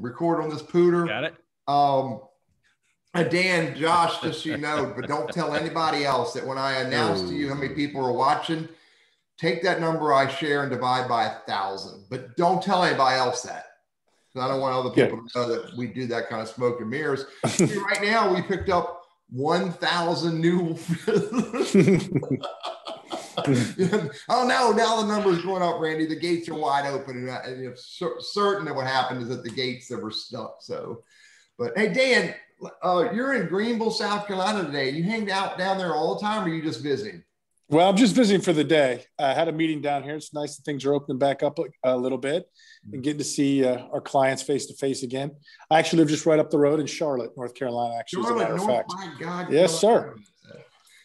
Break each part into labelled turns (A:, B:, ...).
A: record on this pooter.
B: Got it.
A: Dan, Josh, just so you know, but don't tell anybody else that when I announce to you how many people are watching, take that number I share and divide by 1,000. But don't tell anybody else that. I don't want other people to know that we do that kind of smoke and mirrors. See, right now, we picked up 1,000 new. Oh no! Now the number is going up, Randy. The gates are wide open, and you're certain that what happened is that the gates that were stuck. So, but hey, Dan, you're in Greenville, South Carolina today. You hang out down there all the time, or are you just visiting?
C: Well, I'm just visiting for the day. I had a meeting down here. It's nice that things are opening back up a little bit and getting to see our clients face to face again. I actually live just right up the road in Charlotte, North Carolina, actually,
A: Charlotte,
C: as a matter of fact.
A: My God.
C: Yes, sir.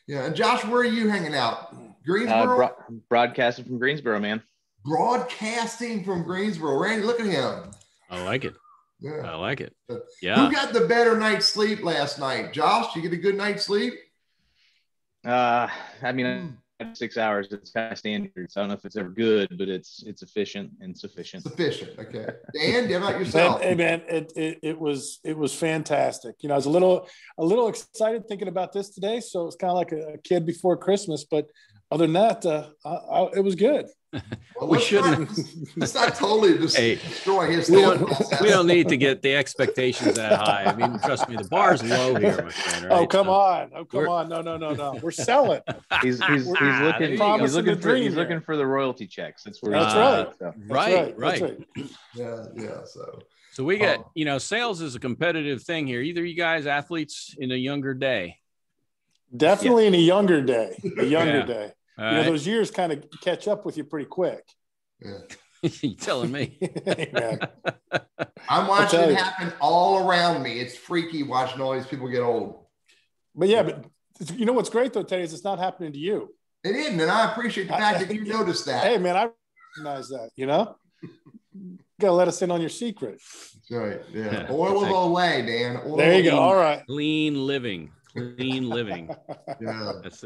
A: Yeah. And Josh, where are you hanging out? Greensboro?
D: Broadcasting from Greensboro, man.
A: Broadcasting from Greensboro. Randy, look at him.
B: I like it.
A: Yeah.
B: I like it. Yeah.
A: Who got the better night's sleep last night? Josh, you get a good night's sleep?
D: I mean, I had 6 hours. It's kind of standard. So I don't know if it's ever good, but it's efficient and sufficient.
A: Sufficient. Okay. Dan, how about yourself?
C: Hey man, it was fantastic. You know, I was a little excited thinking about this today. So it's kind of like a kid before Christmas, but other than that, it was good.
A: Well, let's not totally destroy his.
B: We don't need to get the expectations that high. I mean, trust me, the bar's low here, my friend. Right?
C: Oh, come on. No. We're selling.
D: He's looking for the royalty checks. That's where
C: that's
D: right.
B: Right.
A: Yeah.
B: So we got, sales is a competitive thing here. Either you guys athletes in a younger day.
C: Definitely in a younger day.
B: day.
C: Those years kind of catch up with you pretty quick.
A: Yeah.
B: You telling me?
C: Man.
A: I'm watching it happen all around me. It's freaky watching all these people get old.
C: But you know what's great though, Teddy, is it's not happening to you.
A: It isn't, and I appreciate the fact that you noticed that.
C: Hey man, I recognize that. You gotta let us in on your secret.
A: That's right. Yeah. Oil of Olay, Dan. Oil
C: there you go. All right.
B: Clean living.
A: Yeah.
B: That's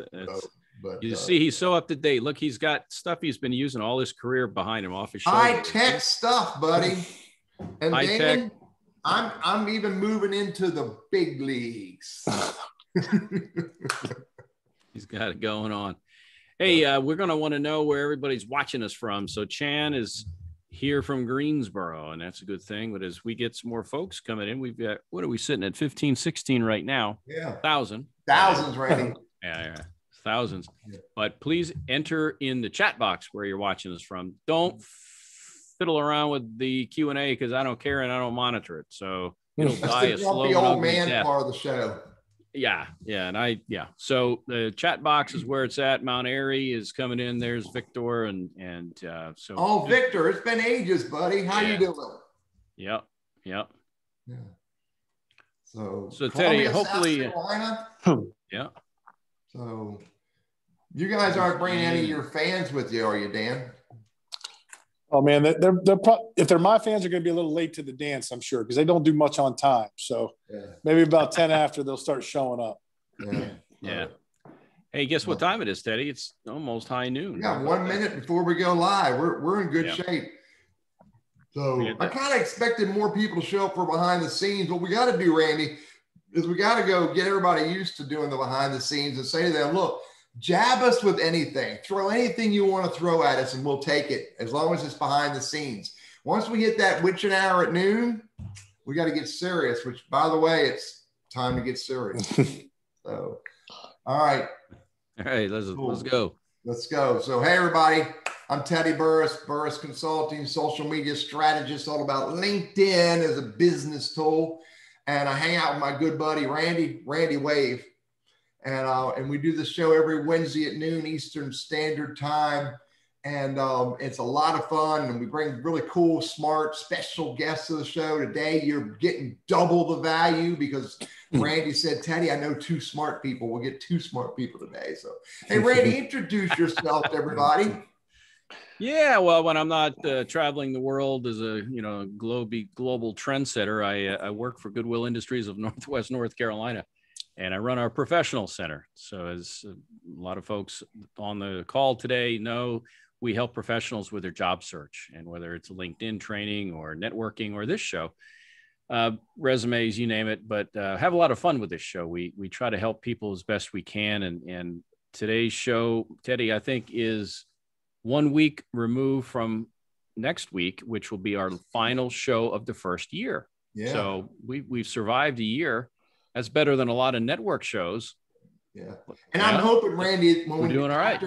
B: But, you see, he's so up to date. Look, he's got stuff he's been using all his career behind him off his shoulder.
A: High-tech stuff, buddy. And
B: high tech.
A: I'm even moving into the big leagues.
B: He's got it going on. Hey, we're going to want to know where everybody's watching us from. So Chan is here from Greensboro, and that's a good thing. But as we get some more folks coming in, we've got, what are we sitting at? 15, 16 right now.
A: Yeah.
B: 1,000.
A: Thousands, Randy.
B: Yeah. Thousands. But please enter in the chat box where you're watching us from. Don't fiddle around with the Q&A because I don't care and I don't monitor it. So it'll die a slow
A: the old man
B: death.
A: Part of the show.
B: Yeah. So the chat box is where it's at. Mount Airy is coming in. There's Victor and so.
A: Oh, Victor, it's been ages, buddy. How you doing?
B: Yep.
A: Yeah. So
B: Teddy, hopefully.
A: Yeah. So you guys aren't bringing any of your fans with you, are you, Dan?
C: Oh man, if they're my fans, they're going to be a little late to the dance, I'm sure, because they don't do much on time. So maybe about 10 after they'll start showing up.
B: Yeah. Hey, guess what time it is, Teddy? It's almost high noon.
A: Yeah, 1 minute before we go live. We're in good shape. So I kind of expected more people to show up for behind the scenes. What we got to do, Randy, is we got to go get everybody used to doing the behind the scenes and say to them, look, jab us with anything, throw anything you want to throw at us and we'll take it as long as it's behind the scenes. Once we hit that witching hour at noon, we got to get serious, which by the way, it's time to get serious. So, all right.
B: Let's go.
A: Let's go. So, hey everybody, I'm Teddy Burriss, Burriss Consulting, social media strategist, all about LinkedIn as a business tool. And I hang out with my good buddy, Randy Wave. And we do this show every Wednesday at noon Eastern Standard Time. And it's a lot of fun. And we bring really cool, smart, special guests to the show. Today, you're getting double the value because Randy said, Teddy, I know 2 smart people. We'll get 2 smart people today. So, hey, Randy, introduce yourself to everybody.
B: Yeah, well, when I'm not traveling the world as a global trendsetter, I work for Goodwill Industries of Northwest North Carolina, and I run our professional center. So as a lot of folks on the call today know, we help professionals with their job search, and whether it's LinkedIn training or networking or this show, resumes, you name it, but have a lot of fun with this show. We try to help people as best we can. And today's show, Teddy, I think is 1 week removed from next week, which will be our final show of the first year. Yeah. So we've survived a year. That's better than a lot of network shows.
A: Yeah. And I'm hoping, Randy, when
B: we're doing all right.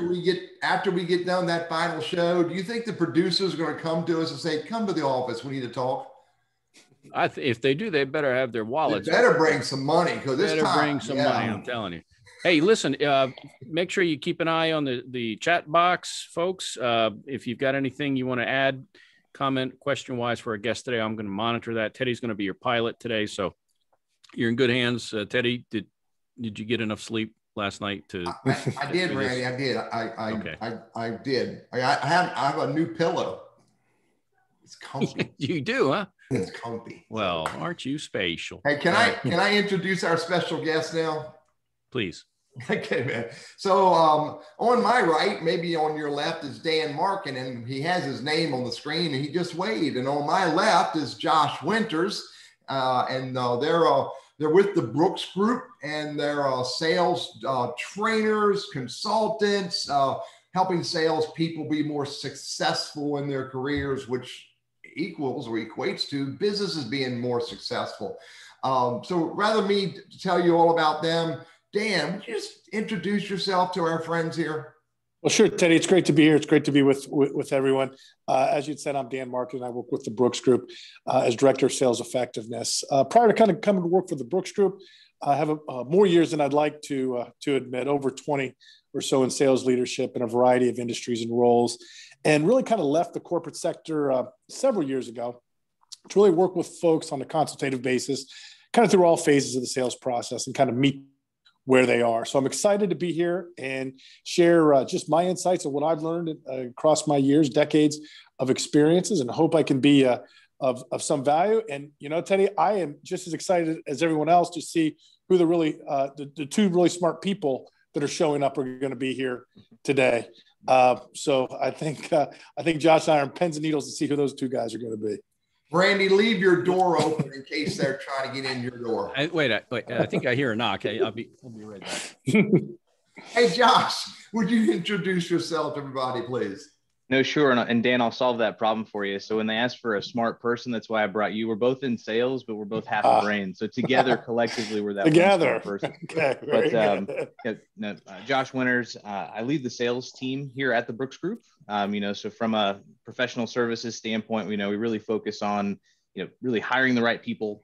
A: After we get done that final show, do you think the producers are going to come to us and say, come to the office, we need to talk?
B: If they do, they better have their wallets.
A: They better bring some money, because this time.
B: Bring some money, I'm telling you. Hey, listen, make sure you keep an eye on the chat box, folks. If you've got anything you want to add, comment, question-wise for our guest today, I'm going to monitor that. Teddy's going to be your pilot today, so you're in good hands. Teddy, did you get enough sleep last night?
A: I did, Randy. I did. I did. I have a new pillow. It's comfy.
B: You do, huh?
A: It's comfy.
B: Well, aren't you spatial?
A: Hey, can I introduce our special guest now?
B: Please.
A: Okay, man. So on my right, maybe on your left, is Dan Markin, and he has his name on the screen, and he just waved. And on my left is Josh Winters, and they're with the Burriss Group, and they're sales trainers, consultants, helping salespeople be more successful in their careers, which equals or equates to businesses being more successful. So rather me tell you all about them, Dan, would you just introduce yourself to our friends here?
C: Well, sure, Teddy. It's great to be here. It's great to be with everyone. As you'd said, I'm Dan Markin. I work with the Burriss Group as Director of Sales Effectiveness. Prior to kind of coming to work for the Burriss Group, I have more years than I'd like to admit, over 20 or so in sales leadership in a variety of industries and roles, and really kind of left the corporate sector several years ago to really work with folks on a consultative basis, kind of through all phases of the sales process and kind of meet where they are. So I'm excited to be here and share just my insights of what I've learned across my years, decades of experiences, and hope I can be of some value. And, you know, Teddy, I am just as excited as everyone else to see who the two really smart people that are showing up are going to be here today. So I think Josh and I are on pins and needles to see who those two guys are going to be.
A: Randy, leave your door open in case they're trying to get in your door.
B: Wait, I think I hear a knock. I'll be right back.
A: Hey, Josh, would you introduce yourself to everybody, please?
D: No, sure. And Dan, I'll solve that problem for you. So when they asked for a smart person, that's why I brought you. We're both in sales, but we're both half a brain. So together, collectively, we're that
C: together.
D: One smart person.
C: Okay,
D: but Josh Winters, I lead the sales team here at the Burriss Group. So from a professional services standpoint, we really focus on, really hiring the right people,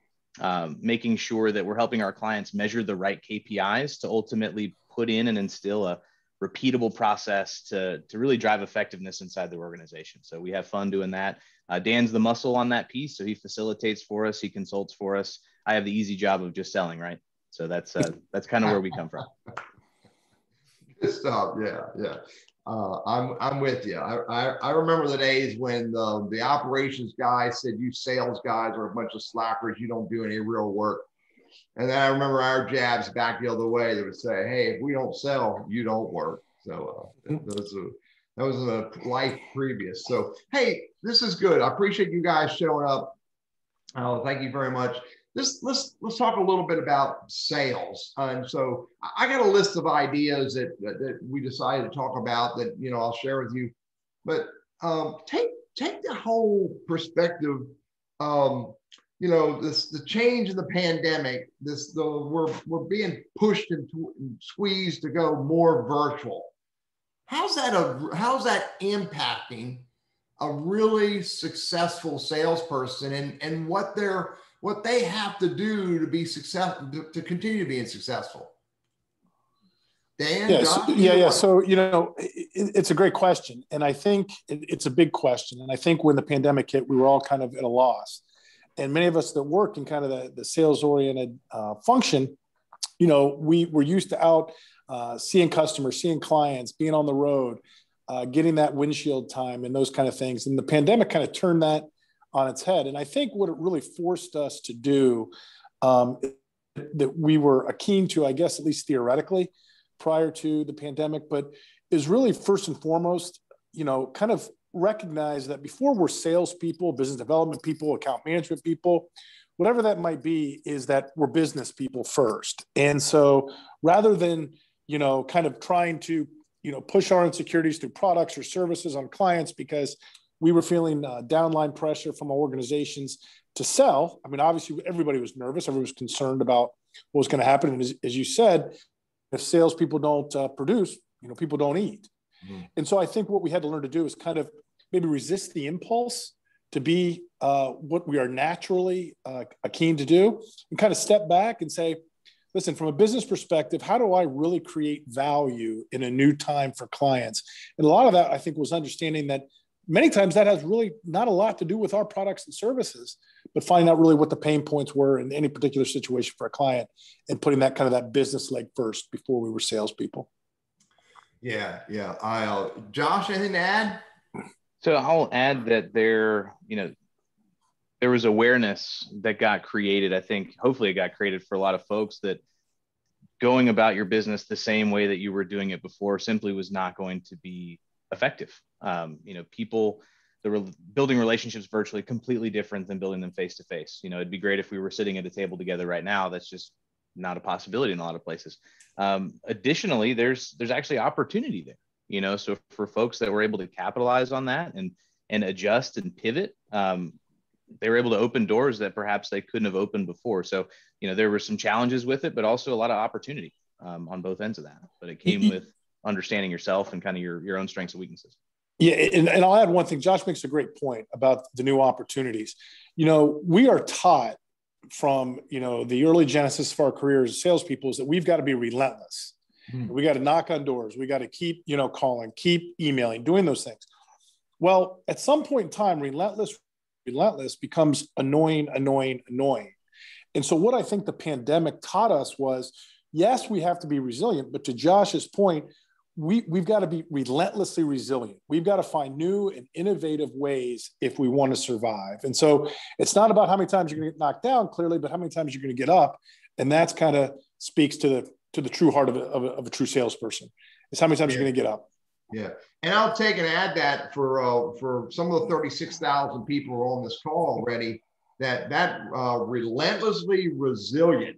D: making sure that we're helping our clients measure the right KPIs to ultimately put in and instill a repeatable process to really drive effectiveness inside the organization. So we have fun doing that. Dan's the muscle on that piece. So he facilitates for us. He consults for us. I have the easy job of just selling, right? So that's kind of where we come from.
A: Good stuff. Yeah. I'm with you. I remember the days when the operations guy said, you sales guys are a bunch of slackers. You don't do any real work. And then I remember our jabs back the other way. They would say, hey, if we don't sell, you don't work. So that was a life previous. So, hey, this is good. I appreciate you guys showing up. Thank you very much. Let's talk a little bit about sales. And so I got a list of ideas that we decided to talk about that, I'll share with you. But take the whole perspective. The change in the pandemic, we're being pushed and squeezed to go more virtual. How's that impacting a really successful salesperson and what they have to do to be successful, to continue being successful? Dan?
C: Yeah. So, it's a great question. And I think it's a big question. And I think when the pandemic hit, we were all kind of at a loss. And many of us that work in kind of the sales-oriented function, we were used to out seeing customers, seeing clients, being on the road, getting that windshield time and those kind of things. And the pandemic kind of turned that on its head. And I think what it really forced us to do that we were keen to, I guess, at least theoretically prior to the pandemic, but is really first and foremost, kind of recognize that before we're salespeople, business development people, account management people, whatever that might be, is that we're business people first. And so rather than, kind of trying to, push our insecurities through products or services on clients because we were feeling downline pressure from our organizations to sell. I mean, obviously everybody was nervous. Everybody was concerned about what was going to happen. And as you said, if salespeople don't produce, people don't eat. Mm-hmm. And so I think what we had to learn to do is kind of maybe resist the impulse to be what we are naturally keen to do, and kind of step back and say, listen, from a business perspective, how do I really create value in a new time for clients? And a lot of that, I think, was understanding that many times that has really not a lot to do with our products and services, but finding out really what the pain points were in any particular situation for a client and putting that kind of that business leg first before we were salespeople.
A: Yeah. Josh, anything to add?
D: So I'll add that there was awareness that got created. I think hopefully it got created for a lot of folks that going about your business the same way that you were doing it before simply was not going to be effective. People, building relationships virtually completely different than building them face to face. It'd be great if we were sitting at a table together right now. That's just not a possibility in a lot of places. Additionally, there's actually opportunity there. So for folks that were able to capitalize on that and adjust and pivot, they were able to open doors that perhaps they couldn't have opened before. So, there were some challenges with it, but also a lot of opportunity on both ends of that. But it came with understanding yourself and kind of your own strengths and weaknesses.
C: Yeah. And I'll add one thing. Josh makes a great point about the new opportunities. We are taught from, the early genesis of our careers as salespeople is that we've got to be relentless. Mm-hmm. We got to knock on doors. We got to keep, calling, keep emailing, doing those things. Well, at some point in time, relentless becomes annoying. And so what I think the pandemic taught us was, yes, we have to be resilient, but to Josh's point, we've got to be relentlessly resilient. We've got to find new and innovative ways if we want to survive. And so it's not about how many times you're going to get knocked down, clearly, but how many times you're going to get up. And that's kind of speaks to the true heart of a true salesperson. Is how many times you're going to get up.
A: Yeah. And I'll take and add that for some of the 36,000 people who are on this call already, that relentlessly resilient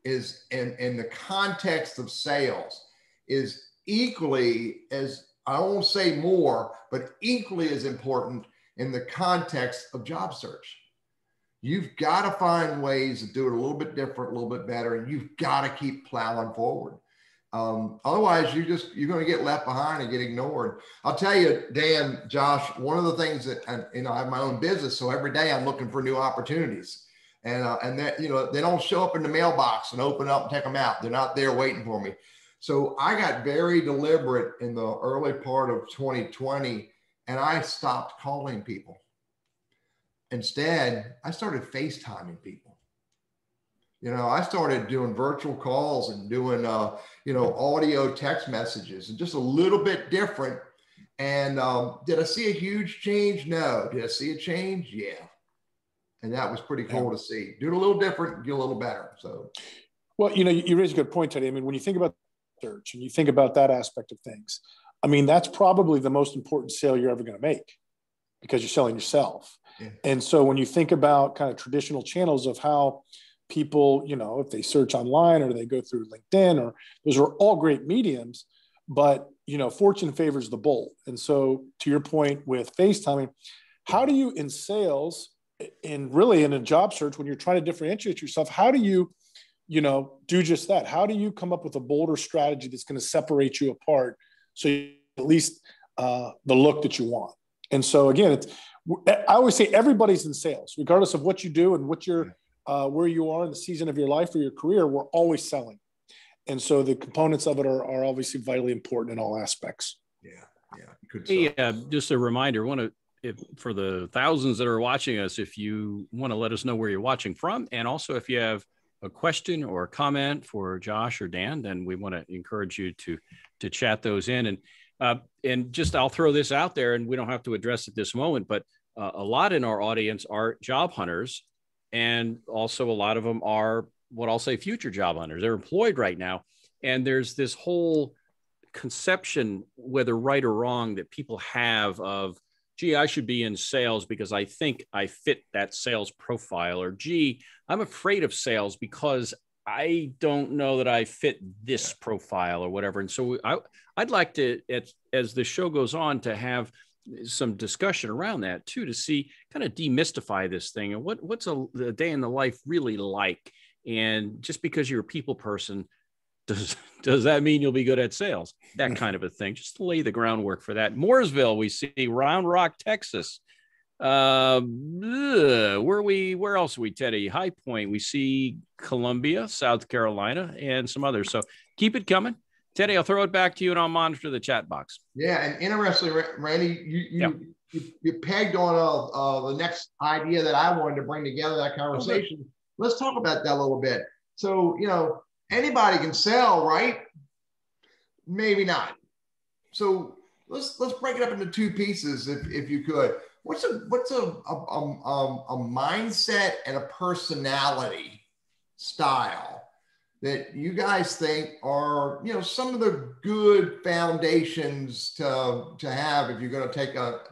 A: is in the context of sales is equally as, I won't say more, but equally as important in the context of job search. You've got to find ways to do it a little bit different, a little bit better, and you've got to keep plowing forward. Otherwise, you're going to get left behind and get ignored. I'll tell you, Dan, Josh, one of the things that, I have my own business, so every day I'm looking for new opportunities, and that, they don't show up in the mailbox and open up and take them out. They're not there waiting for me. So I got very deliberate in the early part of 2020, and I stopped calling people. Instead, I started FaceTiming people. I started doing virtual calls and doing, audio text messages, and just a little bit different. And did I see a huge change? No. Did I see a change? Yeah. And that was pretty cool to see. Do it a little different, get a little better. So,
C: well, you raise a good point, Teddy. I mean, when you think about search and you think about that aspect of things, I mean, that's probably the most important sale you're ever going to make because you're selling yourself. Yeah. And so when you think about kind of traditional channels of how people, if they search online or they go through LinkedIn, or those are all great mediums, but, fortune favors the bold. And so to your point with FaceTiming, how do you in sales and really in a job search, when you're trying to differentiate yourself, how do you, do just that? How do you come up with a bolder strategy that's going to separate you apart? So you at least the look that you want. And so again, I always say everybody's in sales, regardless of what you do and what you're, where you are in the season of your life or your career, we're always selling. And so the components of it are obviously vitally important in all aspects.
B: Yeah. Just a reminder, for the thousands that are watching us, if you want to let us know where you're watching from, and also if you have a question or a comment for Josh or Dan, then we want to encourage you to chat those in. And just, I'll throw this out there, and we don't have to address it this moment, but a lot in our audience are job hunters. And also a lot of them are what I'll say future job hunters. They're employed right now. And there's this whole conception, whether right or wrong, that people have of gee, I should be in sales because I think I fit that sales profile, or gee, I'm afraid of sales because I don't know that I fit this profile or whatever. And so I'd like to, as the show goes on, to have some discussion around that too, to see, kind of demystify this thing and what's a day in the life really like. And just because you're a people person, does that mean you'll be good at sales? That kind of a thing, just to lay the groundwork for that. Mooresville, we see Round Rock, Texas. Where else are we, Teddy? High Point, we see Columbia, South Carolina, and some others. So keep it coming. Teddy, I'll throw it back to you and I'll monitor the chat box.
A: Yeah, and interestingly, Randy, you pegged on the next idea that I wanted to bring together that conversation. Okay. Let's talk about that a little bit. So, anybody can sell, right? Maybe not. So let's break it up into two pieces, if you could. What's a mindset and a personality style that you guys think are, some of the good foundations to have if you're going to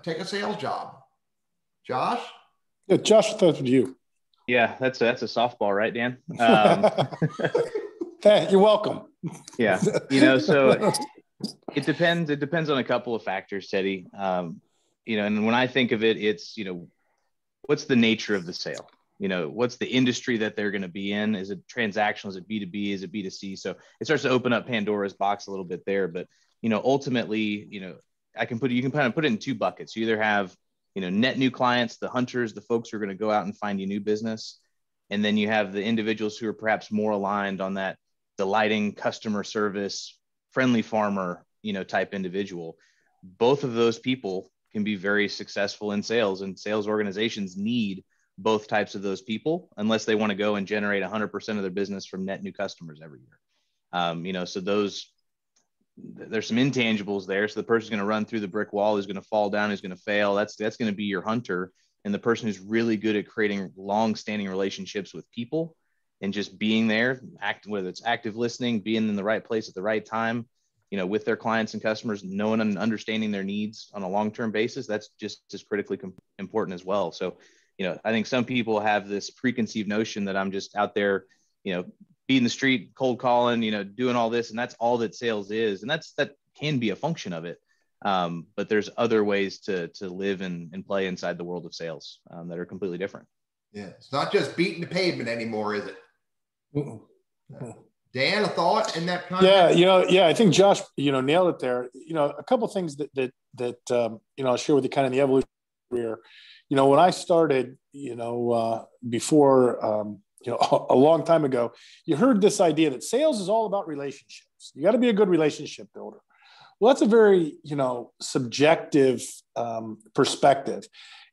A: take a sales job? Josh?
C: Yeah, Josh, that's with you.
D: Yeah, that's a softball, right, Dan?
C: You're welcome.
D: Yeah, so it depends. It depends on a couple of factors, Teddy. And when I think of it, it's, what's the nature of the sale? What's the industry that they're going to be in? Is it transactional? Is it B2B? Is it B2C? So it starts to open up Pandora's box a little bit there. But, ultimately, you can kind of put it in two buckets. You either have, net new clients, the hunters, the folks who are going to go out and find you new business. And then you have the individuals who are perhaps more aligned on that delighting customer service, friendly farmer, type individual. Both of those people can be very successful in sales, and sales organizations need both types of those people unless they want to go and generate 100% of their business from net new customers every year. So there's some intangibles there. So the person's going to run through the brick wall, who's going to fall down, who's going to fail. That's going to be your hunter. And the person who's really good at creating long-standing relationships with people and just being there, whether it's active listening, being in the right place at the right time, with their clients and customers, knowing and understanding their needs on a long-term basis, that's just as critically important as well. So, I think some people have this preconceived notion that I'm just out there, beating the street, cold calling, doing all this, and that's all that sales is. And that can be a function of it. But there's other ways to live and play inside the world of sales that are completely different.
A: Yeah, it's not just beating the pavement anymore, is it? Dan, a thought in that context?
C: Yeah, I think Josh, nailed it there. A couple of things that I'll share with you kind of in the evolution of career. When I started, before, a long time ago, you heard this idea that sales is all about relationships. You got to be a good relationship builder. Well, that's a very, subjective perspective.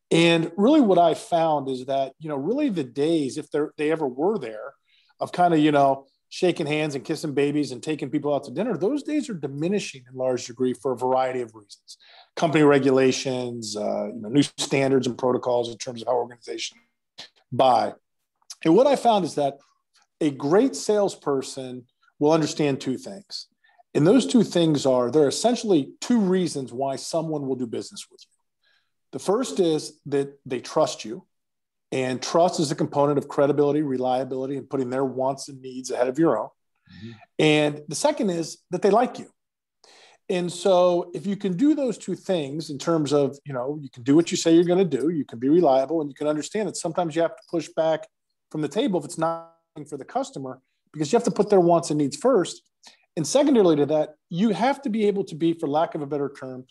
C: And really what I found is that, really the days, if they ever were there, of kind of, shaking hands and kissing babies and taking people out to dinner, those days are diminishing in large degree for a variety of reasons. Company regulations, new standards and protocols in terms of how organizations buy. And what I found is that a great salesperson will understand two things. And those two things there are essentially two reasons why someone will do business with you. The first is that they trust you. And trust is a component of credibility, reliability, and putting their wants and needs ahead of your own. Mm-hmm. And the second is that they like you. And so if you can do those two things in terms of, you can do what you say you're going to do, you can be reliable, and you can understand that sometimes you have to push back from the table if it's not for the customer, because you have to put their wants and needs first. And secondarily to that, you have to be able to be, for lack of a better term,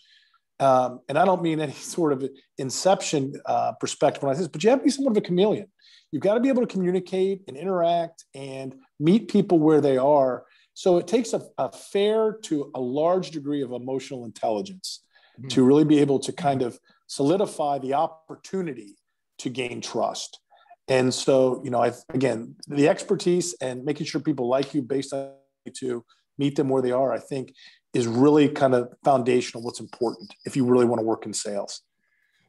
C: and I don't mean any sort of inception perspective when I say this, but you have to be somewhat of a chameleon. You've got to be able to communicate and interact and meet people where they are. So it takes a fair to a large degree of emotional intelligence to really be able to kind of solidify the opportunity to gain trust. And so, again, the expertise and making sure people like you based on to meet them where they are, I think, is really kind of foundational, what's important if you really want to work in sales.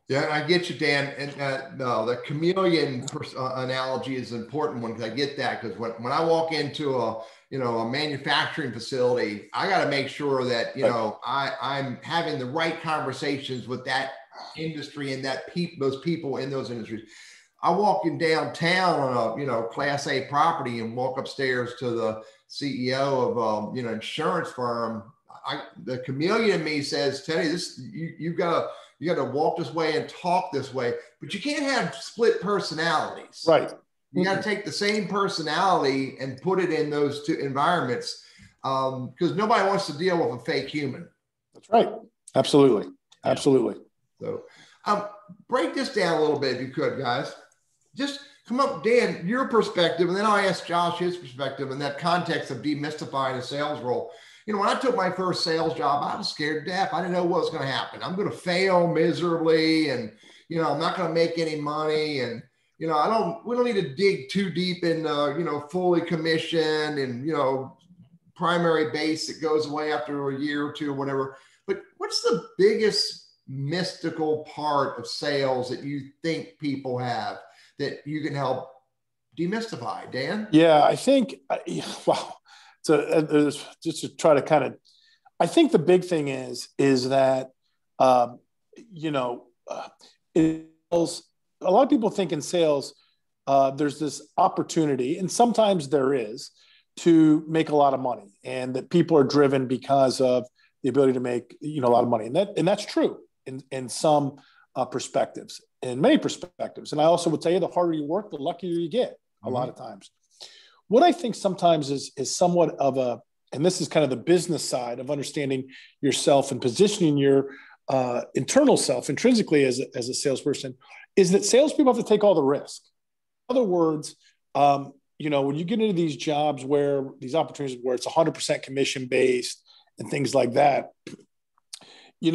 A: Yeah, I get you, Dan. And no, the chameleon analogy is an important one, because I get that, because when I walk into a manufacturing facility, I got to make sure that, I'm having the right conversations with that industry and those people in those industries. I walk in downtown on a Class A property and walk upstairs to the CEO of insurance firm. The chameleon in me says, Teddy, you got to walk this way and talk this way, but you can't have split personalities.
C: Right.
A: You got to take the same personality and put it in those two environments, because nobody wants to deal with a fake human.
C: That's right. Absolutely. Absolutely.
A: So break this down a little bit if you could, guys. Just come up, Dan, your perspective, and then I'll ask Josh his perspective in that context of demystifying a sales role. When I took my first sales job, I was scared to death. I didn't know what was going to happen. I'm going to fail miserably, and I'm not going to make any money, and we don't need to dig too deep in fully commissioned and primary base that goes away after a year or two or whatever. But what's the biggest mystical part of sales that you think people have that you can help demystify, Dan?
C: Yeah, I think, just to try to I think the big thing is that, a lot of people think in sales, there's this opportunity, and sometimes there is, to make a lot of money, and that people are driven because of the ability to make, a lot of money. And that's true in some perspectives, in many perspectives. And I also would tell you, the harder you work, the luckier you get a lot of times. What I think sometimes is somewhat of and this is kind of the business side of understanding yourself and positioning your internal self intrinsically as a salesperson, is that salespeople have to take all the risk. In other words, when you get into these jobs these opportunities where it's 100% commission based and things like that, in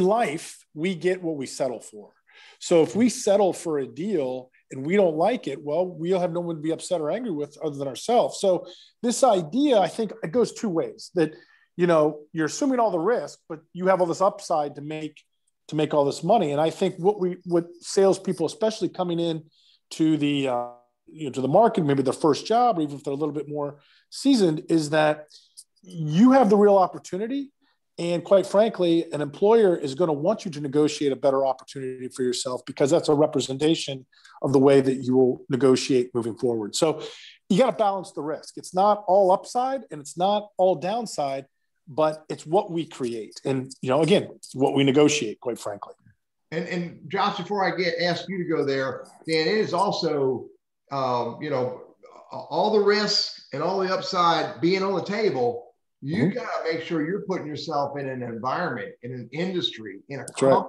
C: life, we get what we settle for. So if we settle for a deal and we don't like it, well, we'll have no one to be upset or angry with other than ourselves. So this idea, I think it goes two ways, that, you're assuming all the risk, but you have all this upside to make all this money. And I think what salespeople, especially coming in to the, to the market, maybe their first job, or even if they're a little bit more seasoned, is that you have the real opportunity. And quite frankly, an employer is going to want you to negotiate a better opportunity for yourself, because that's a representation of the way that you will negotiate moving forward. So you got to balance the risk. It's not all upside and it's not all downside, but it's what we create. And, again, it's what we negotiate, quite frankly.
A: And Josh, before I ask you to go there, Dan, it is also, all the risk and all the upside being on the table. You got to make sure you're putting yourself in an environment, in an industry, in a company,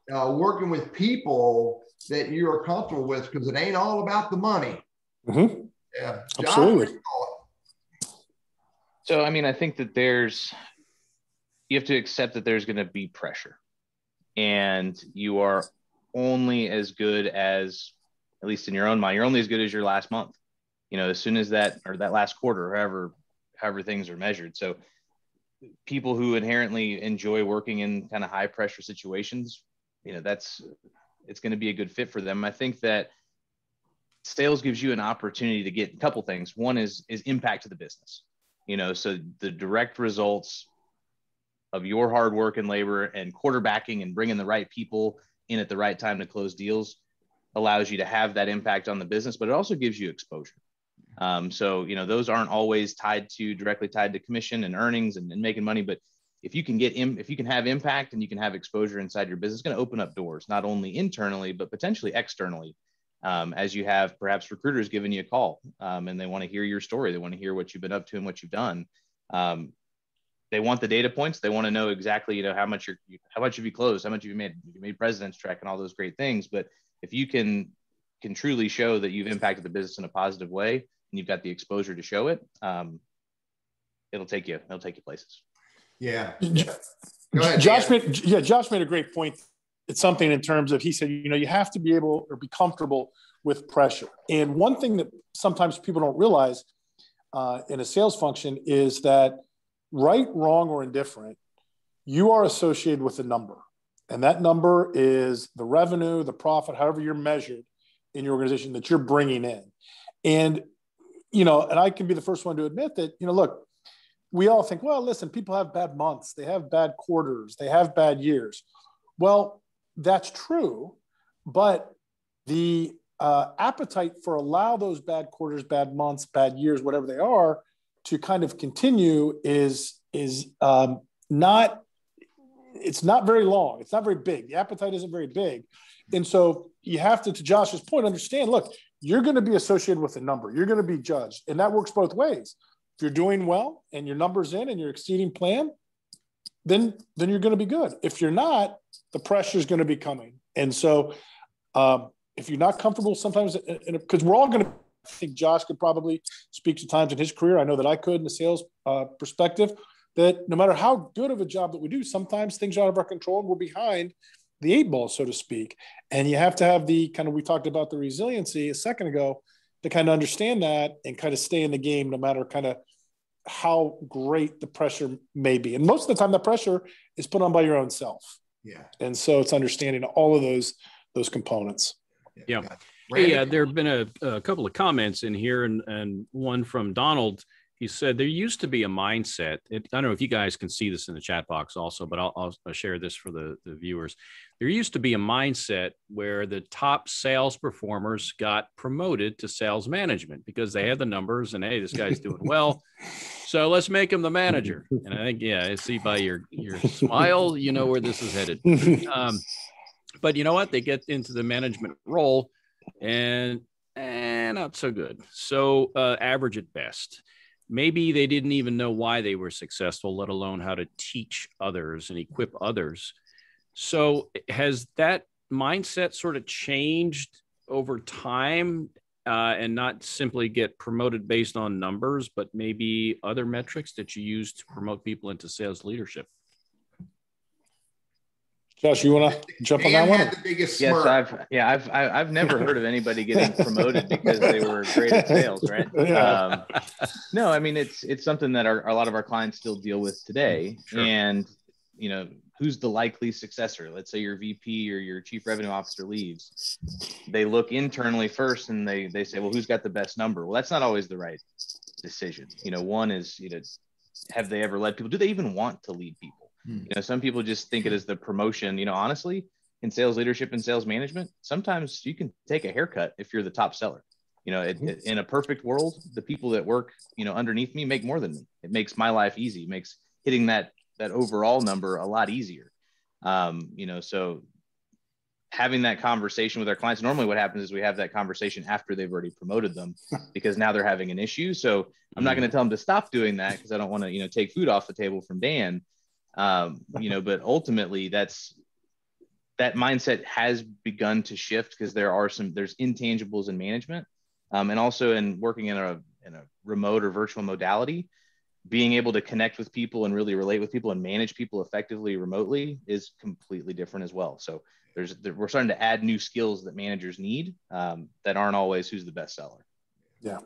A: working with people that you are comfortable with, because it ain't all about the money.
C: Mm-hmm.
A: Yeah,
C: absolutely.
D: So, I think that you have to accept that there's going to be pressure, and you are only as good as, at least in your own mind, you're only as good as your last month. As soon as that last quarter, however things are measured. So people who inherently enjoy working in kind of high pressure situations, it's going to be a good fit for them. I think that sales gives you an opportunity to get a couple things. One is impact to the business, so the direct results of your hard work and labor and quarterbacking and bringing the right people in at the right time to close deals allows you to have that impact on the business, but it also gives you exposure. So, those aren't always directly tied to commission and earnings and making money. But if you can have impact and you can have exposure inside your business, it's going to open up doors, not only internally, but potentially externally. As you have perhaps recruiters giving you a call, and they want to hear your story. They want to hear what you've been up to and what you've done. They want the data points. They want to know exactly, how much have you closed? How much have you made? You made President's Track and all those great things. But if you can truly show that you've impacted the business in a positive way, and you've got the exposure to show it, it'll take you places.
A: Yeah.
C: Go ahead, Josh made a great point. It's something in terms of, he said, you have to be able or be comfortable with pressure. And one thing that sometimes people don't realize in a sales function is that, right, wrong, or indifferent, you are associated with a number. And that number is the revenue, the profit, however you're measured in your organization that you're bringing in. And and I can be the first one to admit that, look, we all think, well, listen, people have bad months, they have bad quarters, they have bad years. Well, that's true, but the appetite for allow those bad quarters, bad months, bad years, whatever they are, to kind of continue is not, it's not very long. It's not very big. The appetite isn't very big. And so you have to Josh's point, understand, look, you're going to be associated with a number. You're going to be judged. And that works both ways. If you're doing well and your number's in and you're exceeding plan, then you're going to be good. If you're not, the pressure is going to be coming. And so if you're not comfortable sometimes, because we're all going to, I think Josh could probably speak to times in his career, I know that I could in the sales perspective, that no matter how good of a job that we do, sometimes things are out of our control and we're behind the 8 ball, so to speak. And you have to have the kind of, we talked about the resiliency a second ago, to kind of understand that and kind of stay in the game no matter kind of how great the pressure may be. And most of the time that pressure is put on by your own self.
A: Yeah.
C: And so it's understanding all of those components.
B: Yeah. Hey, there have been a couple of comments in here, and one from Donald. He said there used to be a mindset. I don't know if you guys can see this in the chat box also, but I'll share this for the viewers. There used to be a mindset where the top sales performers got promoted to sales management because they had the numbers and, hey, this guy's doing well, so let's make him the manager. And I think, yeah, I see by your smile, you know where this is headed. But you know what? They get into the management role and not so good. So average at best. Maybe they didn't even know why they were successful, let alone how to teach others and equip others. So has that mindset sort of changed over time and not simply get promoted based on numbers, but maybe other metrics that you use to promote people into sales leadership?
C: Josh, you want to jump on that one?
A: Had the biggest
D: yes,
A: smirk.
D: I've never heard of anybody getting promoted because they were great at sales, right?
C: Yeah.
D: No, I mean it's something that a lot of our clients still deal with today.
B: Sure.
D: And you know, who's the likely successor? Let's say your VP or your chief revenue officer leaves. They look internally first and they say, well, who's got the best number? Well, that's not always the right decision. You know, one is, you know, have they ever led people? Do they even want to lead people? You know, some people just think it as the promotion. You know, honestly, in sales leadership and sales management, sometimes you can take a haircut if you're the top seller. You know, in a perfect world, the people that work, you know, underneath me make more than me. It makes my life easy. It makes hitting that overall number a lot easier. You know, so having that conversation with our clients, normally what happens is we have that conversation after they've already promoted them because now they're having an issue. So I'm not going to tell them to stop doing that because I don't want to, you know, take food off the table from Dan. You know, but ultimately that mindset has begun to shift because there's intangibles in management, and also in working in a remote or virtual modality, being able to connect with people and really relate with people and manage people effectively remotely is completely different as well. So we're starting to add new skills that managers need that aren't always who's the best seller.
C: Yeah.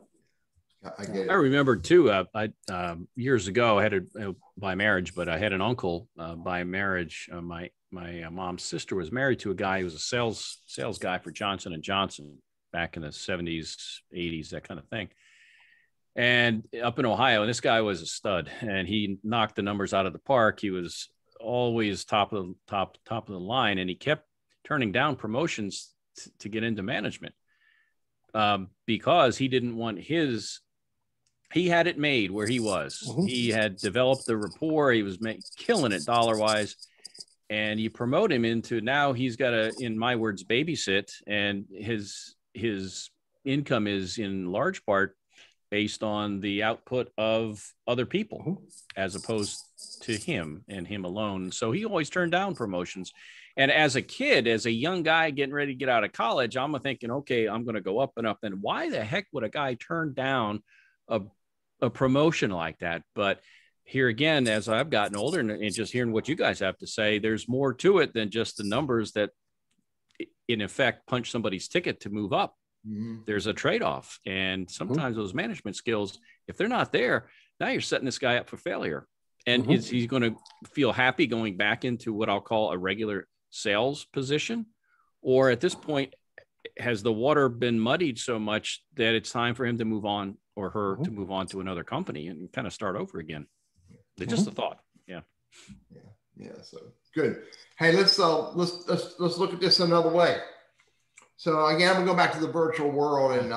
A: I get it.
B: I remember too, years ago, I had by marriage, but I had an uncle by marriage. My mom's sister was married to a guy who was a sales guy for Johnson & Johnson back in the 70s, 80s, that kind of thing. And up in Ohio, and this guy was a stud and he knocked the numbers out of the park. He was always top of the line, and he kept turning down promotions to get into management because he didn't want he had it made where he was. Mm-hmm. He had developed the rapport. He was killing it dollar-wise. And you promote him into, now he's got to, in my words, babysit. And his income is in large part based on the output of other people as opposed to him and him alone. So he always turned down promotions. And as a kid, as a young guy getting ready to get out of college, I'm thinking, okay, I'm going to go up and up. And why the heck would a guy turn down a promotion like that? But here again, as I've gotten older and just hearing what you guys have to say, there's more to it than just the numbers that in effect punch somebody's ticket to move up. Mm-hmm. There's a trade-off. And sometimes those management skills, if they're not there, now you're setting this guy up for failure. And is he going to feel happy going back into what I'll call a regular sales position? Or at this point, has the water been muddied so much that it's time for him to move on or her to move on to another company and kind of start over again? Just a thought. Yeah.
A: Yeah. So good. Hey, let's look at this another way. So again, I'm gonna go back to the virtual world, and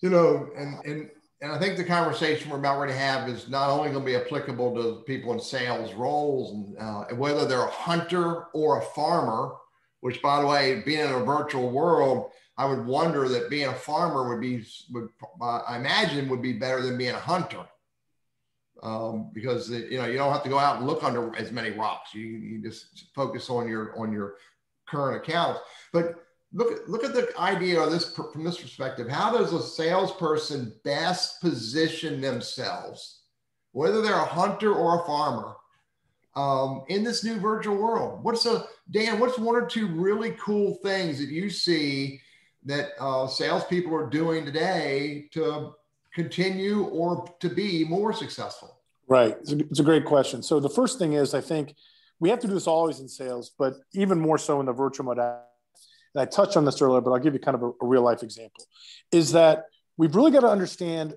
A: and I think the conversation we're about ready to have is not only going to be applicable to people in sales roles, and whether they're a hunter or a farmer. Which, by the way, being in a virtual world, I would wonder that being a farmer I imagine would be better than being a hunter, because you don't have to go out and look under as many rocks. You just focus on your current accounts. But look at the idea of this from this perspective. How does a salesperson best position themselves, whether they're a hunter or a farmer, in this new virtual world? Dan, what's one or two really cool things that you see that salespeople are doing today to continue or to be more successful?
C: Right. It's a great question. So the first thing is, I think we have to do this always in sales, but even more so in the virtual modality. And I touched on this earlier, but I'll give you kind of a real life example, is that we've really got to understand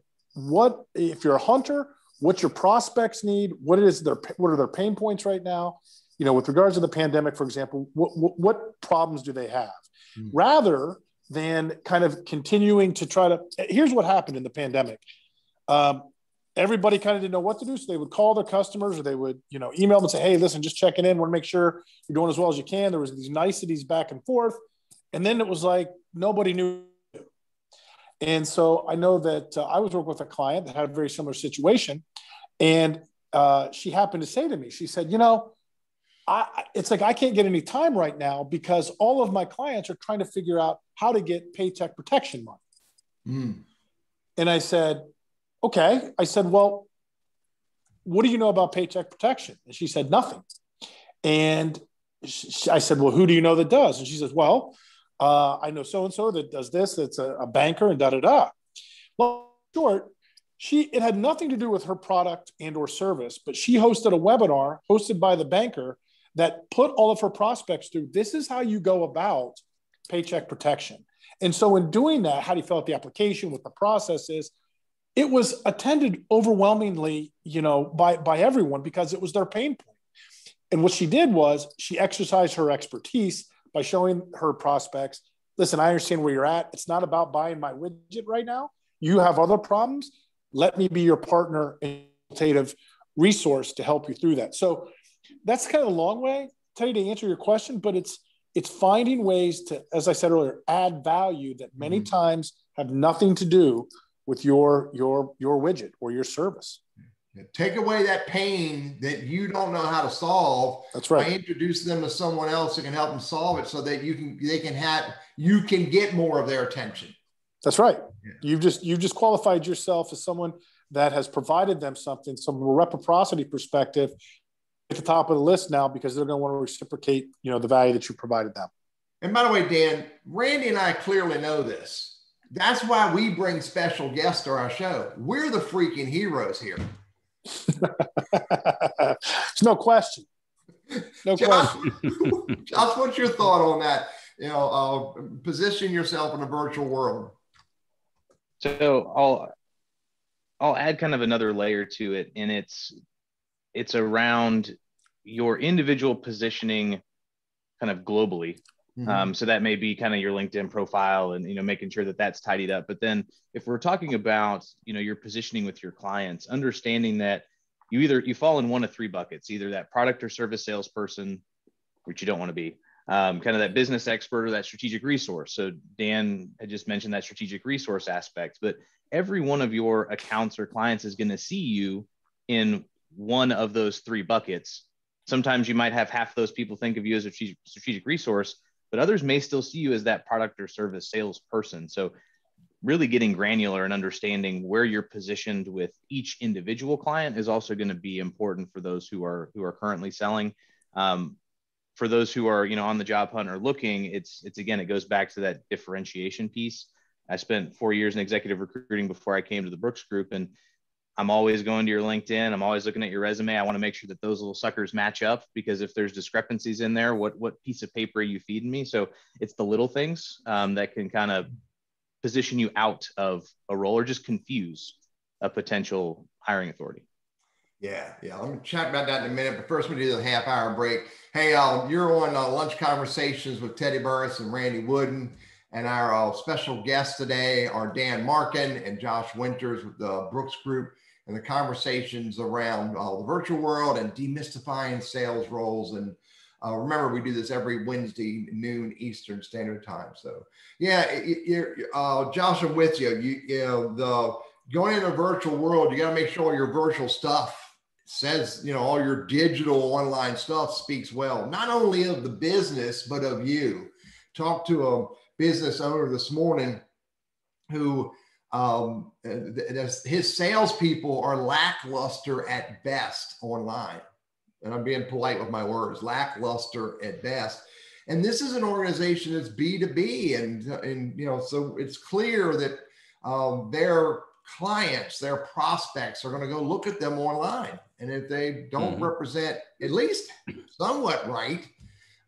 C: if you're a hunter, what your prospects need, what are their pain points right now? With regards to the pandemic, for example, what problems do they have? Rather than kind of continuing to here's what happened in the pandemic. Everybody kind of didn't know what to do. So they would call their customers, or they would, email them and say, hey, listen, just checking in. Want to make sure you're doing as well as you can. There was these niceties back and forth. And then it was like, nobody knew. And so I know that I was working with a client that had a very similar situation. And she happened to say to me, she said, it's like, I can't get any time right now because all of my clients are trying to figure out how to get paycheck protection money. And I said, okay. I said, well, what do you know about paycheck protection? And she said, nothing. And I said, well, who do you know that does? And she says, well, I know so-and-so that does this. It's a banker and da-da-da. Well, short, it had nothing to do with her product and or service, but she hosted a webinar hosted by the banker that put all of her prospects through, this is how you go about paycheck protection. And so in doing that, how do you fill out the application, what the process is, it was attended overwhelmingly, by everyone because it was their pain point. And what she did was she exercised her expertise by showing her prospects, listen, I understand where you're at. It's not about buying my widget right now. You have other problems. Let me be your partner and consultative resource to help you through that. So that's kind of a long way, Teddy, to answer your question, but it's finding ways to, as I said earlier, add value that many times have nothing to do with your widget or your service.
A: Take away that pain that you don't know how to solve.
C: That's right.
A: By introducing them to someone else that can help them solve it, so that you can get more of their attention.
C: That's right. Yeah. You've just qualified yourself as someone that has provided them something. So from a reciprocity perspective, at the top of the list now because they're going to want to reciprocate, the value that you provided them.
A: And by the way, Dan, Randy and I clearly know this. That's why we bring special guests to our show. We're the freaking heroes here.
C: There's no question.
A: Josh, what's your thought on that? Position yourself in a virtual world.
D: So I'll add kind of another layer to it, and it's around your individual positioning kind of globally. So that may be kind of your LinkedIn profile and, making sure that that's tidied up. But then if we're talking about, your positioning with your clients, understanding that you fall in one of three buckets, either that product or service salesperson, which you don't want to be, kind of that business expert or that strategic resource. So Dan had just mentioned that strategic resource aspect, but every one of your accounts or clients is going to see you in one of those three buckets. Sometimes you might have half those people think of you as a strategic resource, but others may still see you as that product or service salesperson. So really getting granular and understanding where you're positioned with each individual client is also going to be important for those who are currently selling. For those who are, on the job hunt or looking, it's again, it goes back to that differentiation piece. I spent 4 years in executive recruiting before I came to the Brooks Group, and I'm always going to your LinkedIn. I'm always looking at your resume. I want to make sure that those little suckers match up, because if there's discrepancies in there, what piece of paper are you feeding me? So it's the little things that can kind of position you out of a role or just confuse a potential hiring authority.
A: Yeah. I'm going to chat about that in a minute, but first we do the half-hour break. Hey, you're on Lunch Conversations with Teddy Burriss and Randy Wooden, and our special guests today are Dan Markin and Josh Winters with the Brooks Group, and the conversations around the virtual world and demystifying sales roles. And remember, we do this every Wednesday, noon Eastern Standard Time. So, yeah, Josh, I'm with you. Going in a virtual world, you got to make sure your virtual stuff says, all your digital online stuff speaks well, not only of the business, but of you. Talked to a business owner this morning who his salespeople are lackluster at best online. And I'm being polite with my words, lackluster at best. And this is an organization that's B2B. And so it's clear that their clients, their prospects are going to go look at them online. And if they don't represent at least somewhat right,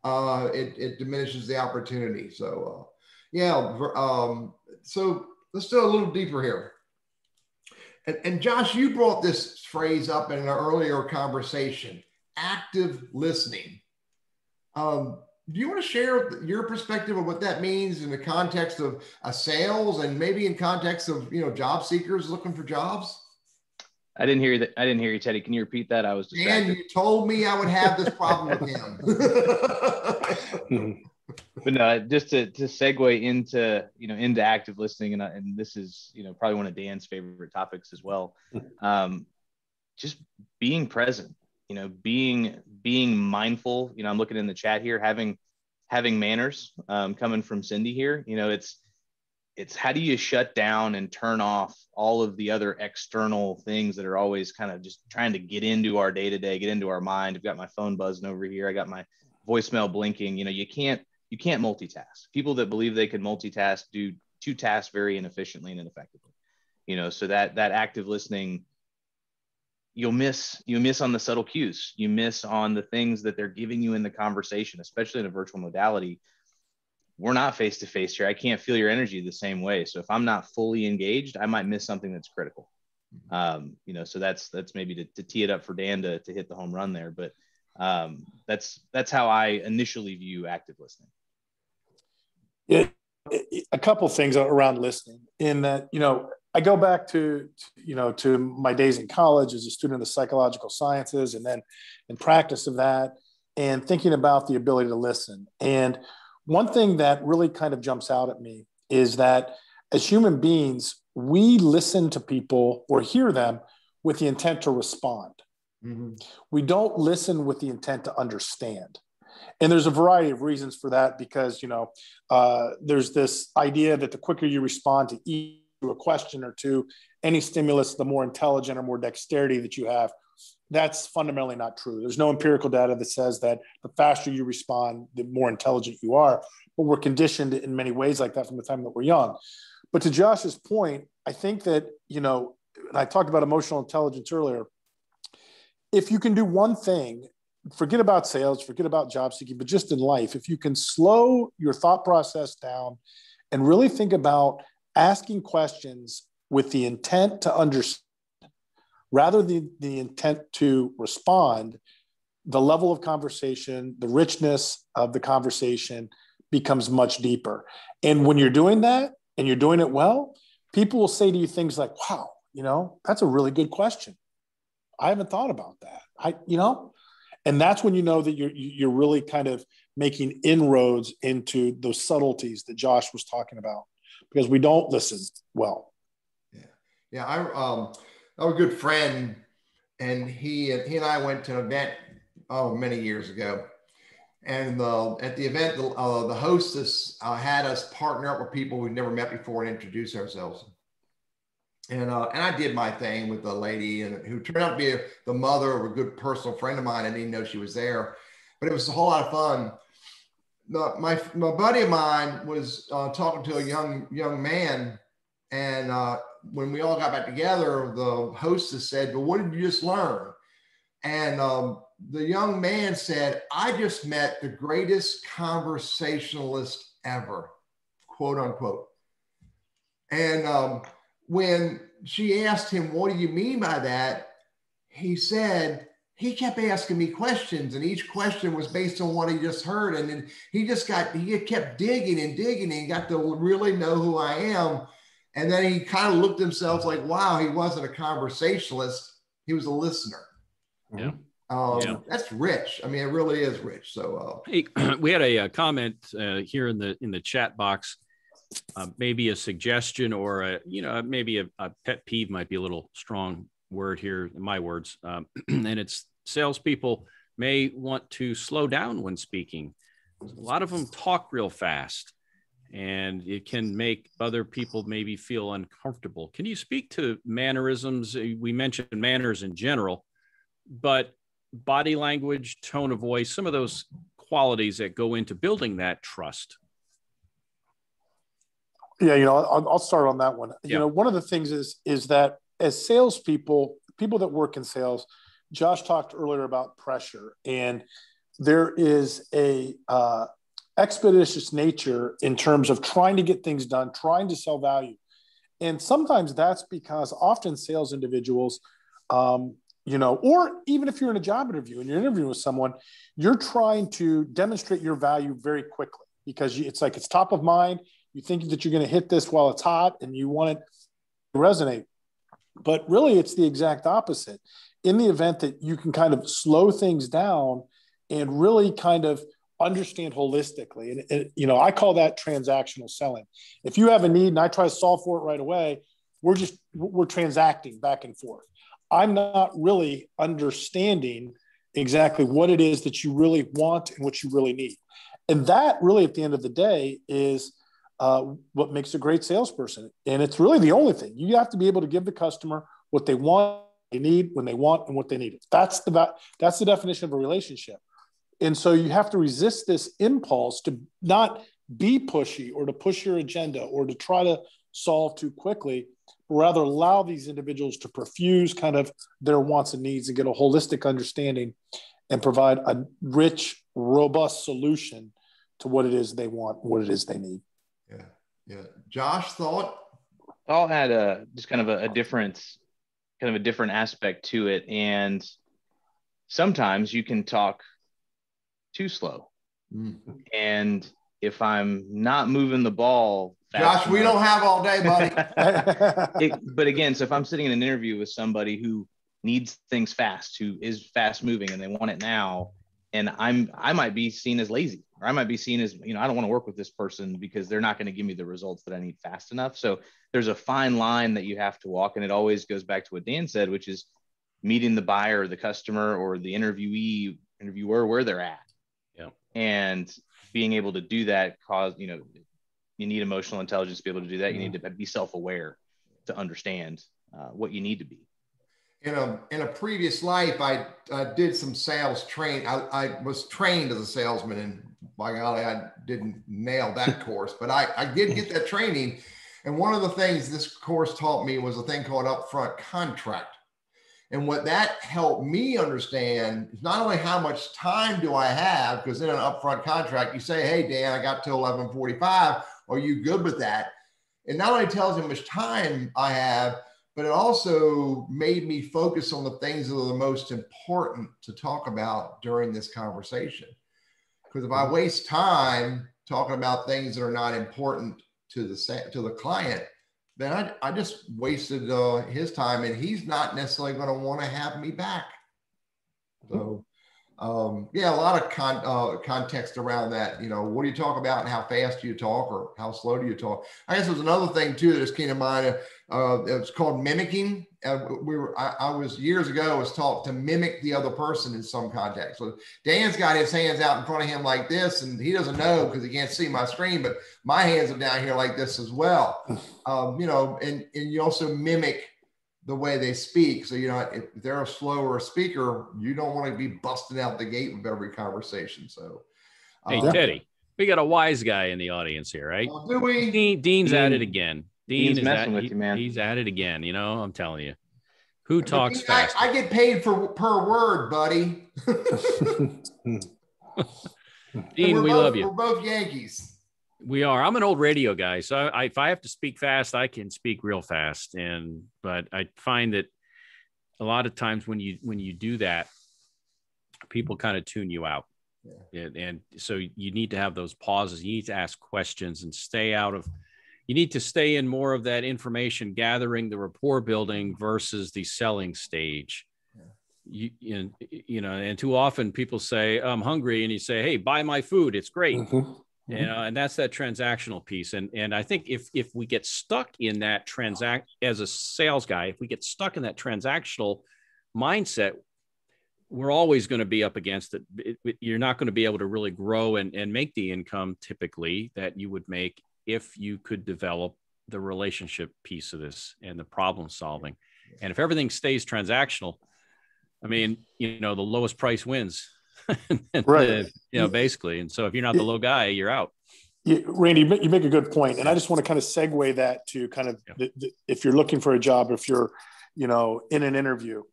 A: it diminishes the opportunity. So, so let's do a little deeper here. And Josh, you brought this phrase up in an earlier conversation, active listening. Do you want to share your perspective of what that means in the context of sales and maybe in context of, job seekers looking for jobs?
D: I didn't hear that. I didn't hear you, Teddy. Can you repeat that? I was distracted.
A: And you told me I would have this problem with him.
D: But no, just to segue into active listening, and this is probably one of Dan's favorite topics as well. Just being present, being mindful. I'm looking in the chat here, having manners. Coming from Cindy here, it's how do you shut down and turn off all of the other external things that are always kind of just trying to get into our day-to-day, get into our mind. I've got my phone buzzing over here. I got my voicemail blinking. You can't multitask. People that believe they can multitask do two tasks very inefficiently and ineffectively. So that active listening, you miss on the subtle cues. You miss on the things that they're giving you in the conversation, especially in a virtual modality. We're not face-to-face here. I can't feel your energy the same way. So if I'm not fully engaged, I might miss something that's critical. So that's maybe to tee it up for Dan to hit the home run there. But that's how I initially view active listening.
C: Yeah, a couple of things around listening in that, I go back to my days in college as a student of the psychological sciences and then in practice of that and thinking about the ability to listen. And one thing that really kind of jumps out at me is that as human beings, we listen to people or hear them with the intent to respond. Mm-hmm. We don't listen with the intent to understand. And there's a variety of reasons for that because, there's this idea that the quicker you respond to a question or to any stimulus, the more intelligent or more dexterity that you have. That's fundamentally not true. There's no empirical data that says that the faster you respond, the more intelligent you are. But we're conditioned in many ways like that from the time that we're young. But to Josh's point, I think that, and I talked about emotional intelligence earlier. If you can do one thing, forget about sales, forget about job seeking, but just in life, if you can slow your thought process down and really think about asking questions with the intent to understand, rather than the intent to respond, the level of conversation, the richness of the conversation becomes much deeper. And when you're doing that and you're doing it well, people will say to you things like, wow, that's a really good question. I haven't thought about that. And that's when you know that you're really kind of making inroads into those subtleties that Josh was talking about, because we don't listen well.
A: Yeah. I have a good friend, and he and I went to an event many years ago. And at the event, the hostess had us partner up with people we've never met before and introduce ourselves. And I did my thing with the lady, and who turned out to be the mother of a good personal friend of mine. I didn't know she was there, but it was a whole lot of fun. My buddy of mine was talking to a young man, and when we all got back together, the hostess said, "Well, what did you just learn?" And the young man said, "I just met the greatest conversationalist ever," quote unquote. And when she asked him, "What do you mean by that?" he said he kept asking me questions, and each question was based on what he just heard. And then he kept digging and digging and got to really know who I am. And then he kind of looked himself like, wow, he wasn't a conversationalist. He was a listener.
B: Yeah.
A: That's rich. I mean, it really is rich. So
B: hey, we had a comment here in the chat box. Maybe a suggestion or maybe a pet peeve might be a little strong word here, in my words. And it's salespeople may want to slow down when speaking. A lot of them talk real fast, and it can make other people maybe feel uncomfortable. Can you speak to mannerisms? We mentioned manners in general, but body language, tone of voice, some of those qualities that go into building that trust.
C: Yeah, I'll start on that one. One of the things is that as salespeople, people that work in sales, Josh talked earlier about pressure, and there is a expeditious nature in terms of trying to get things done, trying to sell value. And sometimes that's because often sales individuals, or even if you're in a job interview and you're interviewing with someone, you're trying to demonstrate your value very quickly because it's top of mind. You think that you're going to hit this while it's hot and you want it to resonate. But really, it's the exact opposite. In the event that you can kind of slow things down and really kind of understand holistically. And I call that transactional selling. If you have a need and I try to solve for it right away, we're transacting back and forth. I'm not really understanding exactly what it is that you really want and what you really need. And that really, at the end of the day, is what makes a great salesperson. And it's really the only thing. You have to be able to give the customer what they want, they need, when they want, and what they need. That's the definition of a relationship. And so you have to resist this impulse to not be pushy or to push your agenda or to try to solve too quickly, but rather allow these individuals to perfuse kind of their wants and needs and get a holistic understanding and provide a rich, robust solution to what it is they want, what it is they need.
A: Yeah. Josh, thought?
D: I'll add just kind of a different aspect to it. And sometimes you can talk too slow. And if I'm not moving the ball fast
A: Josh, we don't have all day, buddy.
D: But again, so if I'm sitting in an interview with somebody who needs things fast, who is fast moving and they want it now, and I might be seen as lazy, or I might be seen as, I don't want to work with this person because they're not going to give me the results that I need fast enough. So there's a fine line that you have to walk. And it always goes back to what Dan said, which is meeting the buyer or the customer or the interviewer where they're at.
B: Yeah.
D: And being able to do that you need emotional intelligence to be able to do that. You need to be self-aware to understand what you need to be.
A: In a previous life, I did some sales training. I was trained as a salesman, and by golly, I didn't nail that course, but I did get that training. And one of the things this course taught me was a thing called upfront contract. And what that helped me understand is not only how much time do I have, because in an upfront contract, you say, hey, Dan, I got till 11:45. Are you good with that? It not only tells you how much time I have, but it also made me focus on the things that are the most important to talk about during this conversation. Because if I waste time talking about things that are not important to the client, then I just wasted his time, and he's not necessarily going to want to have me back. So, a lot of context around that. What do you talk about and how fast do you talk or how slow do you talk? I guess there's another thing too that just came to mind. It's called mimicking. I was years ago was taught to mimic the other person in some context. So Dan's got his hands out in front of him like this, and he doesn't know because he can't see my screen, but my hands are down here like this as well. And you also mimic the way they speak. So, if they're a slower speaker, you don't want to be busting out the gate with every conversation. So,
B: hey, Teddy, we got a wise guy in the audience here, right?
A: Do we?
B: Dean's at it again.
D: Dean's messing with you, man.
B: He's at it again. I'm telling you. Who talks fast?
A: I get paid per word, buddy.
B: Dean, we love you.
A: We're both Yankees.
B: We are. I'm an old radio guy, so if I have to speak fast, I can speak real fast. But I find that a lot of times when you do that, people kind of tune you out. And so you need to have those pauses. You need to ask questions and you need to stay in more of that information gathering, the rapport building versus the selling stage. And too often people say, I'm hungry. And you say, hey, buy my food. It's great. And that's that transactional piece. And I think if we get stuck in that as a sales guy, if we get stuck in that transactional mindset, we're always going to be up against it. You're not going to be able to really grow and make the income typically that you would make if you could develop the relationship piece of this and the problem solving. And if everything stays transactional, I mean, the lowest price wins.
C: Right.
B: Basically. And so if you're not the low guy, you're out.
C: Yeah, Randy, you make a good point. And I just want to kind of segue that to kind of if you're looking for a job, if you're, in an interview,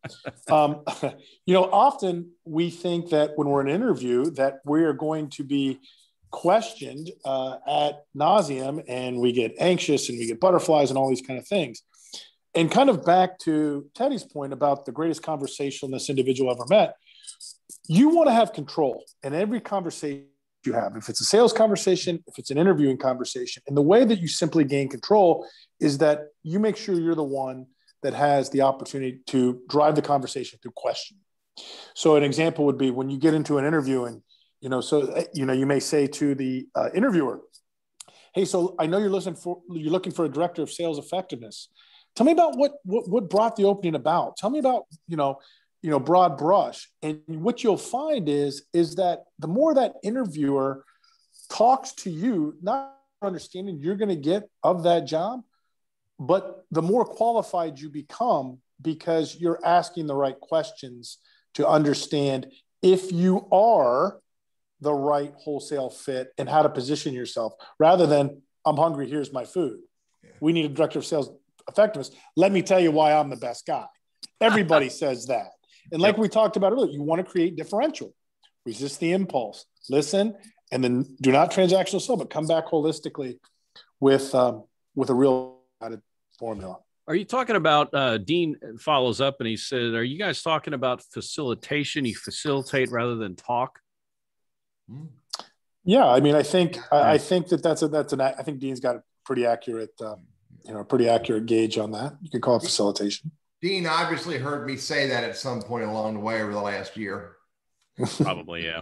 C: often we think that when we're in an interview that we are going to be questioned ad nauseum, and we get anxious and we get butterflies and all these kind of things. And kind of back to Teddy's point about the greatest conversationalist individual ever met, you want to have control in every conversation you have. If it's a sales conversation, if it's an interviewing conversation, and the way that you simply gain control is that you make sure you're the one that has the opportunity to drive the conversation through questioning. So an example would be when you get into an interview and, you may say to the interviewer, hey, so I know you're looking for a director of sales effectiveness. Tell me about what brought the opening about. Tell me about, broad brush. And what you'll find is that the more that interviewer talks to you, not understanding you're going to get of that job, but the more qualified you become because you're asking the right questions to understand if you are the right wholesale fit and how to position yourself rather than I'm hungry, here's my food. We need a director of sales effectiveness. Let me tell you why I'm the best guy. Everybody says that. And like we talked about earlier, you want to create differential, resist the impulse, listen, and then do not transactional sell, but come back holistically with a real formula.
B: Are you talking about, Dean follows up and he said, are you guys talking about facilitation? You facilitate rather than talk?
C: Yeah. I mean, I think I think Dean's got a pretty accurate, pretty accurate gauge on that. You could call it facilitation.
A: Dean obviously heard me say that at some point along the way over the last year.
B: Probably, yeah.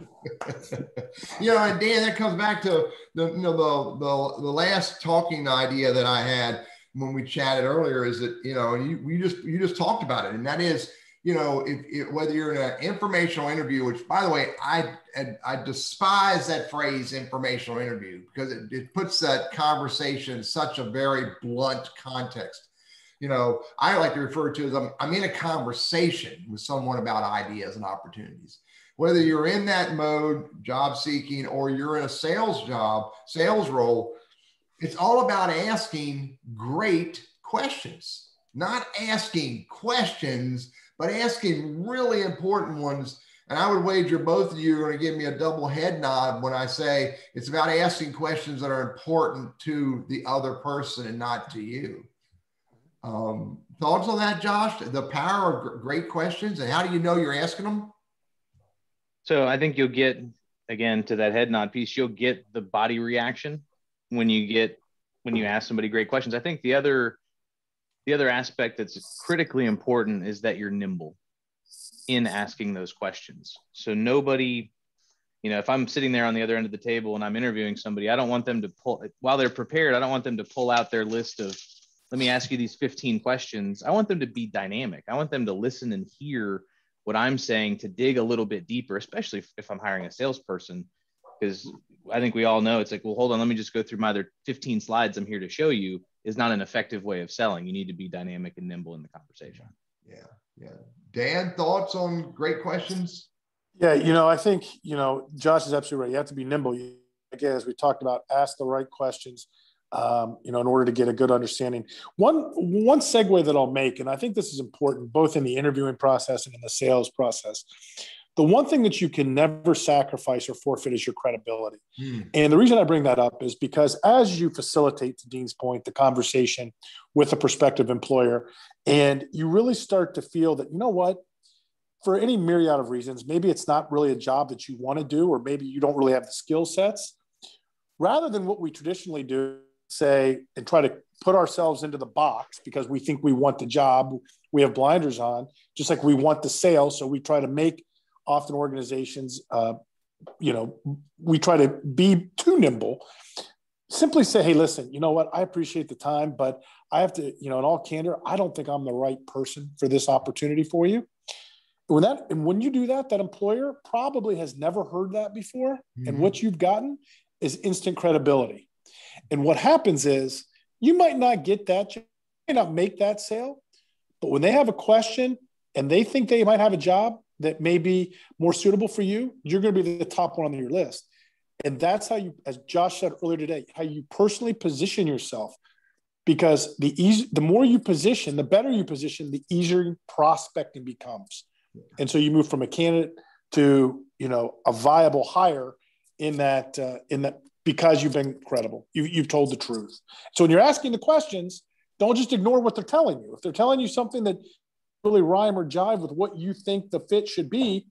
A: And Dan, that comes back to the last talking idea that I had when we chatted earlier is that, you just talked about it. And that is, whether you're in an informational interview, which by the way, I despise that phrase informational interview because it puts that conversation in such a very blunt context. I like to refer to as I'm in a conversation with someone about ideas and opportunities. Whether you're in that mode, job seeking, or you're in a sales role, it's all about asking great questions, not asking questions, but asking really important ones. And I would wager both of you are going to give me a double head nod when I say it's about asking questions that are important to the other person and not to you. Thoughts on that, Josh? The power of great questions, and how do you know you're asking them?
D: So I think you'll get, again, to that head nod piece, you'll get the body reaction when you ask somebody great questions. I think the other aspect that's critically important is that you're nimble in asking those questions. So nobody, if I'm sitting there on the other end of the table and I'm interviewing somebody, I don't want them to while they're prepared, I don't want them to pull out their list of, let me ask you these 15 questions. I want them to be dynamic. I want them to listen and hear what I'm saying, to dig a little bit deeper, especially if I'm hiring a salesperson, because I think we all know it's like, well, hold on, let me just go through my other 15 slides I'm here to show you is not an effective way of selling. You need to be dynamic and nimble in the conversation.
A: Yeah. Dan, thoughts on great questions?
C: Yeah. I think, Josh is absolutely right. You have to be nimble. Again, as we talked about, ask the right questions. In order to get a good understanding. One segue that I'll make, and I think this is important both in the interviewing process and in the sales process, the one thing that you can never sacrifice or forfeit is your credibility. And the reason I bring that up is because as you facilitate, to Dean's point, the conversation with a prospective employer, and you really start to feel that, you know what, for any myriad of reasons, maybe it's not really a job that you want to do, or maybe you don't really have the skill sets, rather than what we traditionally do, say, and try to put ourselves into the box because we think we want the job, we have blinders on, just like we want the sale. So we try to make often organizations, we try to be too nimble. Simply say, hey, listen, you know what? I appreciate the time, but I have to, in all candor, I don't think I'm the right person for this opportunity for you. When you do that, that employer probably has never heard that before. And what you've gotten is instant credibility. And what happens is you might not get that, you might not make that sale, but when they have a question and they think they might have a job that may be more suitable for you, you're going to be the top one on your list. And that's how you, as Josh said earlier today, how you personally position yourself, because the more you position, the better you position, the easier prospecting becomes. And so you move from a candidate to, a viable hire in that, because you've been credible, you've told the truth. So when you're asking the questions, don't just ignore what they're telling you. If they're telling you something that really rhyme or jive with what you think the fit should be,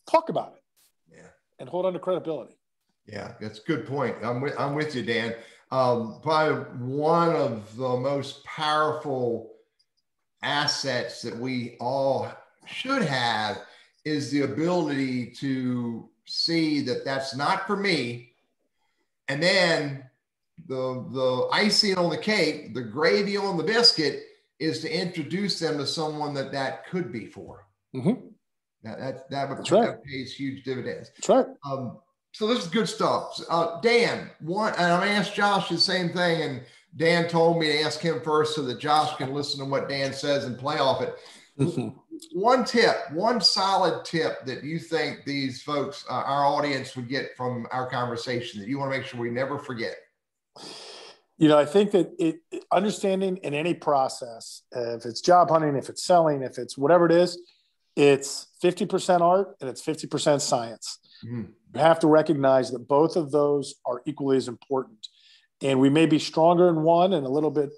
C: talk about it. Yeah. And hold on to credibility.
A: Yeah, that's a good point. I'm with you, Dan. Probably one of the most powerful assets that we all should have is the ability to see that that's not for me. And then the icing on the cake, the gravy on the biscuit, is to introduce them to someone that could be for. That pays huge dividends.
C: That's right.
A: So this is good stuff. Dan, and I'm going to ask Josh the same thing. And Dan told me to ask him first so that Josh can listen to what Dan says and play off it. One solid tip that you think these folks, our audience, would get from our conversation that you want to make sure we never forget.
C: I think that understanding in any process, if it's job hunting, if it's selling, if it's whatever it is, it's 50% art and it's 50% science. You have to recognize that both of those are equally as important. And we may be stronger in one and have a little bit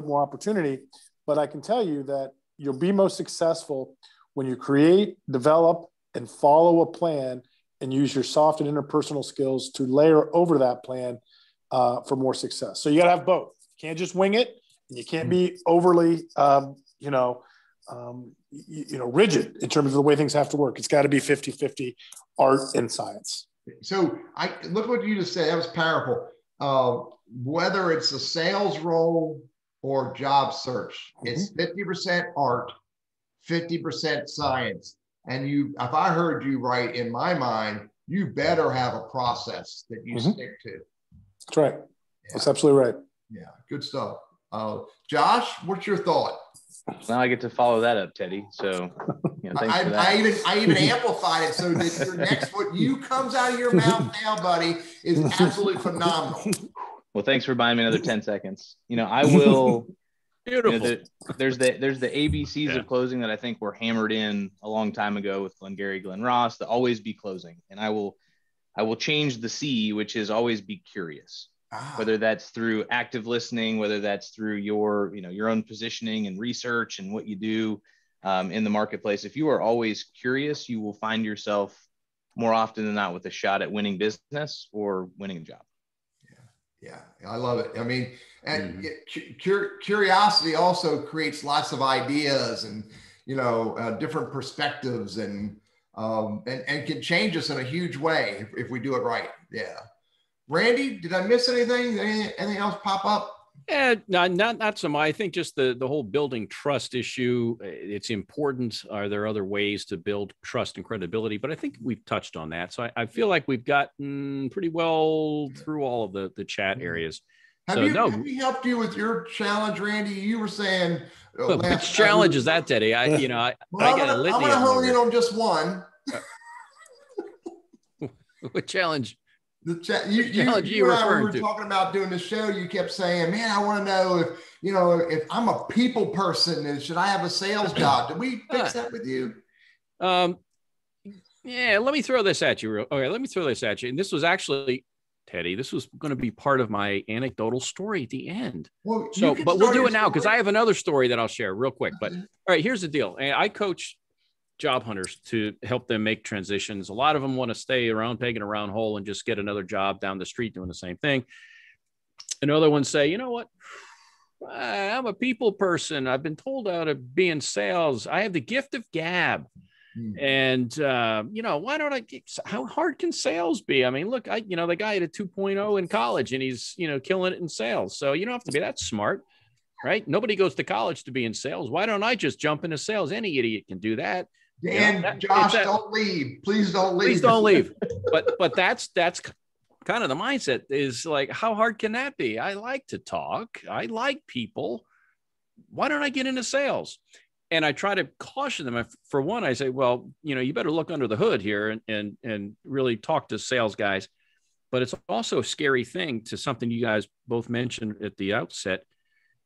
C: more opportunity, but I can tell you that you'll be most successful when you create, develop, and follow a plan and use your soft and interpersonal skills to layer over that plan for more success. So you got to have both. You can't just wing it, and you can't be overly, rigid in terms of the way things have to work. It's got to be 50-50 art and science.
A: So I look what you just said. That was powerful. Whether it's a sales role or job search, it's 50% art, 50% science. And if I heard you right, in my mind, you better have a process that you stick to.
C: That's right. Yeah. That's absolutely right.
A: Yeah, good stuff. Josh, what's your thought?
D: Now I get to follow that up, Teddy. So thanks for that.
A: I even amplified it so that your next what comes out of your mouth now, buddy, is absolutely phenomenal.
D: Well, thanks for buying me another 10 seconds. I will.
B: Beautiful.
D: There's the ABCs of closing that I think were hammered in a long time ago with Glengarry Glen Ross, to always be closing. And I will change the C, which is always be curious. Whether that's through active listening, whether that's through your own positioning and research and what you do in the marketplace. If you are always curious, you will find yourself more often than not with a shot at winning business or winning a job.
A: Yeah, I love it. I mean, and curiosity also creates lots of ideas and different perspectives and can change us in a huge way if we do it right. Yeah. Randy, did I miss anything? Anything else pop up?
B: Yeah, not so much. I think just the whole building trust issue, it's important. Are there other ways to build trust and credibility? But I think we've touched on that. So I feel like we've gotten pretty well through all of the chat areas.
A: Have we helped you with your challenge, Randy? You were saying
B: which challenge is that, Teddy? I'm gonna
A: hone in on just one.
B: What challenge?
A: You and I, we were talking about doing the show. You kept saying, "Man, I want to know if I'm a people person, and should I have a sales job?" Did we fix that with you?
B: Yeah, let me throw this at you. Okay, let me throw this at you. And this was actually, Teddy, this was going to be part of my anecdotal story at the end.
A: Well,
B: so, but we'll do it now because I have another story that I'll share real quick. But all right, here's the deal. I coach job hunters to help them make transitions. A lot of them want to stay around pegging a round hole and just get another job down the street doing the same thing. And other ones say, you know what? I'm a people person. I've been told how to be in sales. I have the gift of gab. And, why don't how hard can sales be? I mean, look, the guy had a 2.0 in college and he's, killing it in sales. So you don't have to be that smart, right? Nobody goes to college to be in sales. Why don't I just jump into sales? Any idiot can do that.
A: Dan, Josh, don't leave. Please don't leave.
B: Please don't leave. But that's kind of the mindset is like, how hard can that be? I like to talk. I like people. Why don't I get into sales? And I try to caution them. For one, I say, well, you better look under the hood here and really talk to sales guys. But it's also a scary thing to something you guys both mentioned at the outset.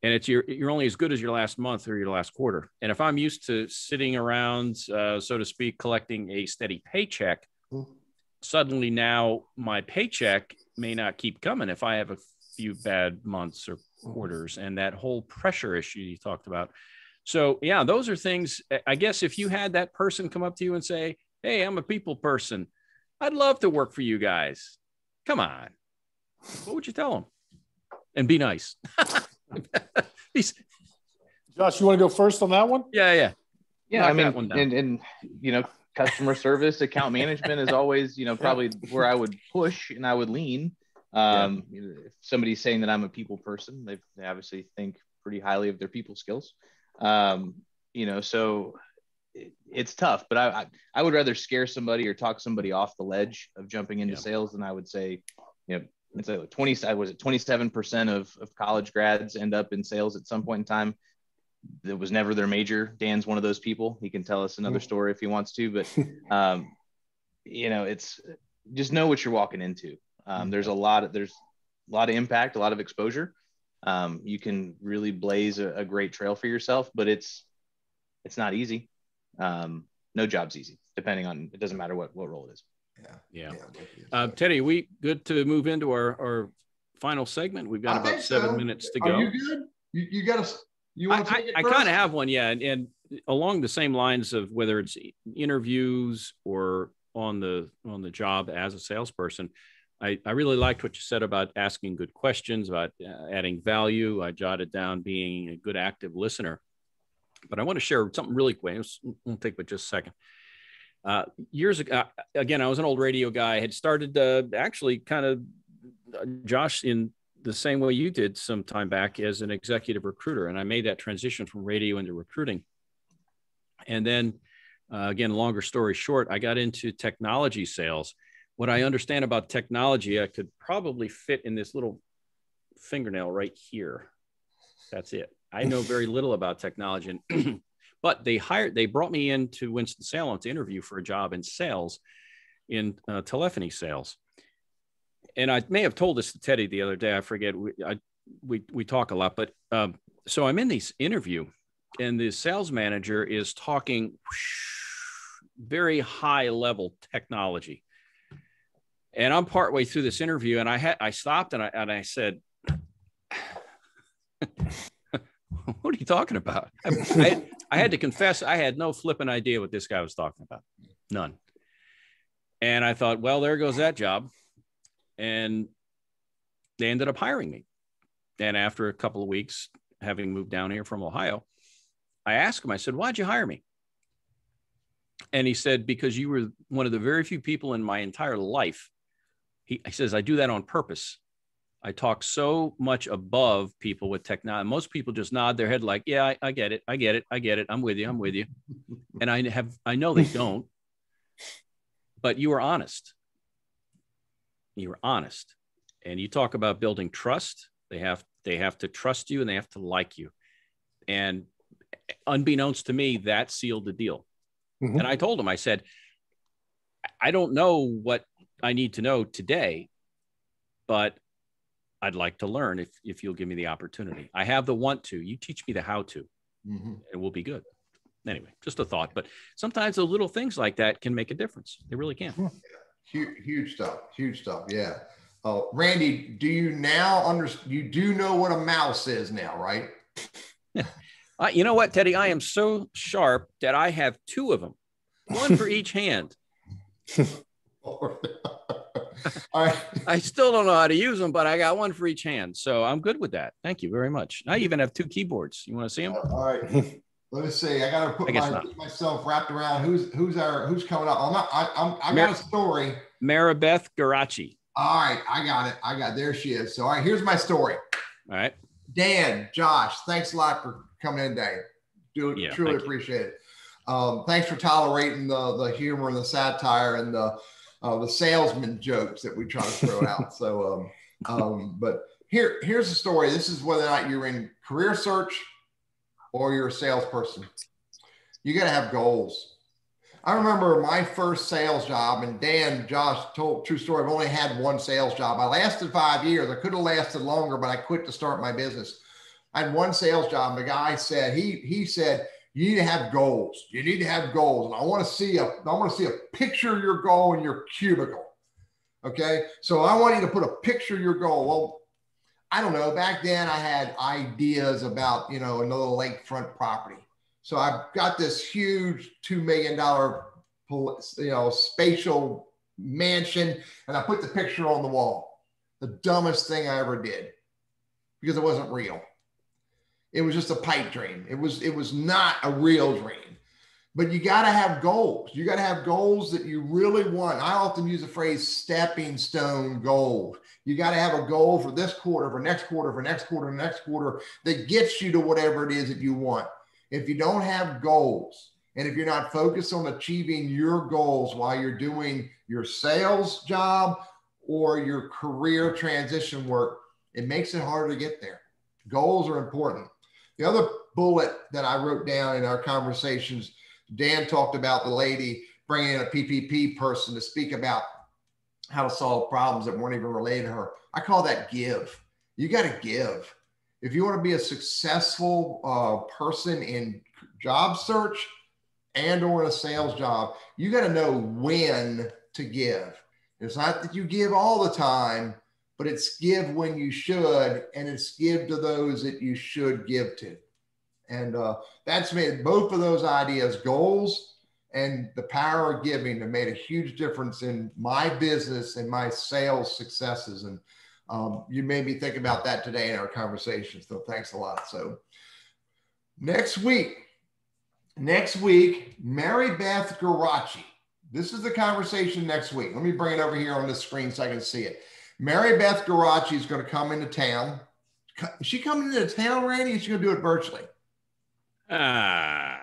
B: And it's you're only as good as your last month or your last quarter. And if I'm used to sitting around, so to speak, collecting a steady paycheck, suddenly now my paycheck may not keep coming if I have a few bad months or quarters, and that whole pressure issue you talked about. So yeah, those are things. I guess if you had that person come up to you and say, hey, I'm a people person, I'd love to work for you guys. Come on. What would you tell them? And be nice.
C: Josh, you want to go first on that one?
B: Yeah.
D: I mean, and customer service, account management is always, probably where I would push and I would lean. If somebody's saying that I'm a people person, they obviously think pretty highly of their people skills. So it's tough, but I would rather scare somebody or talk somebody off the ledge of jumping into sales than I would say, it's like 27% of college grads end up in sales at some point in time. That was never their major. Dan's one of those people. He can tell us another story if he wants to, but it's just know what you're walking into. There's a lot of impact, a lot of exposure. You can really blaze a great trail for yourself, but it's not easy. No job's easy, it doesn't matter what role it is.
B: Yeah. Teddy, we good to move into our final segment? We've got about 7 minutes to go.
A: Are you good? You got to. You want to take it
B: I
A: first?
B: kind of have one, yeah, and along the same lines of whether it's interviews or on the job as a salesperson. I really liked what you said about asking good questions, about adding value. I jotted down being a good active listener. But I want to share something really quick. It won't take but just a second. Years ago, again, I was an old radio guy. I had started actually kind of, Josh, in the same way you did some time back as an executive recruiter. And I made that transition from radio into recruiting. And then, again, longer story short, I got into technology sales. What I understand about technology, I could probably fit in this little fingernail right here. That's it. I know very little about technology, but they brought me into Winston-Salem to interview for a job in sales, in telephony sales. And I may have told this to Teddy the other day. I forget. We talk a lot, but so I'm in this interview, and the sales manager is talking very high level technology. And I'm partway through this interview, and I stopped and I said, "What are you talking about?" I had to confess I had no flipping idea what this guy was talking about, none. And I thought, well, there goes that job. And they ended up hiring me. And after a couple of weeks, having moved down here from Ohio, I asked him, I said, why'd you hire me? And he said, because you were one of the very few people in my entire life. He says, I do that on purpose. I talk so much above people with technology. Most people just nod their head like, yeah, I get it. I get it. I get it. I'm with you. And I know they don't, but you were honest. You were honest. And you talk about building trust. They have to trust you and they have to like you. And unbeknownst to me, that sealed the deal. Mm-hmm. And I told him, I said, I don't know what I need to know today, but I'd like to learn if you'll give me the opportunity. I have the want to. You teach me the how to, and we'll be good. anyway, just a thought. But sometimes the little things like that can make a difference. They really can.
A: Huge stuff. Huge stuff. Yeah. Randy, do you now understand? You do know what a mouse is now, right?
B: You know what, Teddy? I am so sharp that I have 2 of them, 1 for each hand. I still don't know how to use them, but I got 1 for each hand. So I'm good with that. Thank you very much. I even have 2 keyboards. You want to see them?
A: All right. Let me see. I got to put myself wrapped around. Who's coming up? I got a story.
B: Maribeth Garachi.
A: All right. I got it. There she is. So, all right, here's my story.
B: All right.
A: Dan, Josh, thanks a lot for coming in today. Truly appreciate it. Thanks for tolerating the humor and the satire and the salesman jokes that we try to throw out. So, but here's the story. This is whether or not you're in career search or you're a salesperson. You got to have goals. I remember my first sales job, and Dan, Josh told true story. I've only had 1 sales job. I lasted 5 years. I could have lasted longer, but I quit to start my business. I had 1 sales job. And the guy said, he said, you need to have goals. You need to have goals. And I want to see a picture of your goal in your cubicle. Okay. So I want you to put a picture of your goal. Well, I don't know. Back then I had ideas about, another lakefront property. So I've got this huge $2 million, spatial mansion, and I put the picture on the wall. The dumbest thing I ever did, because it wasn't real. It was just a pipe dream. It was not a real dream. But you got to have goals. You got to have goals that you really want. I often use the phrase stepping stone goals. You got to have a goal for this quarter, for next quarter, for next quarter, next quarter that gets you to whatever it is that you want. If you don't have goals, and if you're not focused on achieving your goals while you're doing your sales job or your career transition work, it makes it harder to get there. Goals are important. The other bullet that I wrote down in our conversations, Dan talked about the lady bringing in a PPP person to speak about how to solve problems that weren't even related to her. I call that give. You got to give. If you want to be a successful person in job search and or in a sales job, you got to know when to give. It's not that you give all the time, but it's give when you should, and it's give to those that you should give to. And that's made both of those ideas, goals and the power of giving, have made a huge difference in my business and my sales successes. And you made me think about that today in our conversation. So thanks a lot. So next week, Maribeth Garachi. This is the conversation next week. Let me bring it over here on the screen so I can see it. Maribeth Garachi is going to come into town. Is she coming into town, Randy? Or is she going to do it virtually?
B: I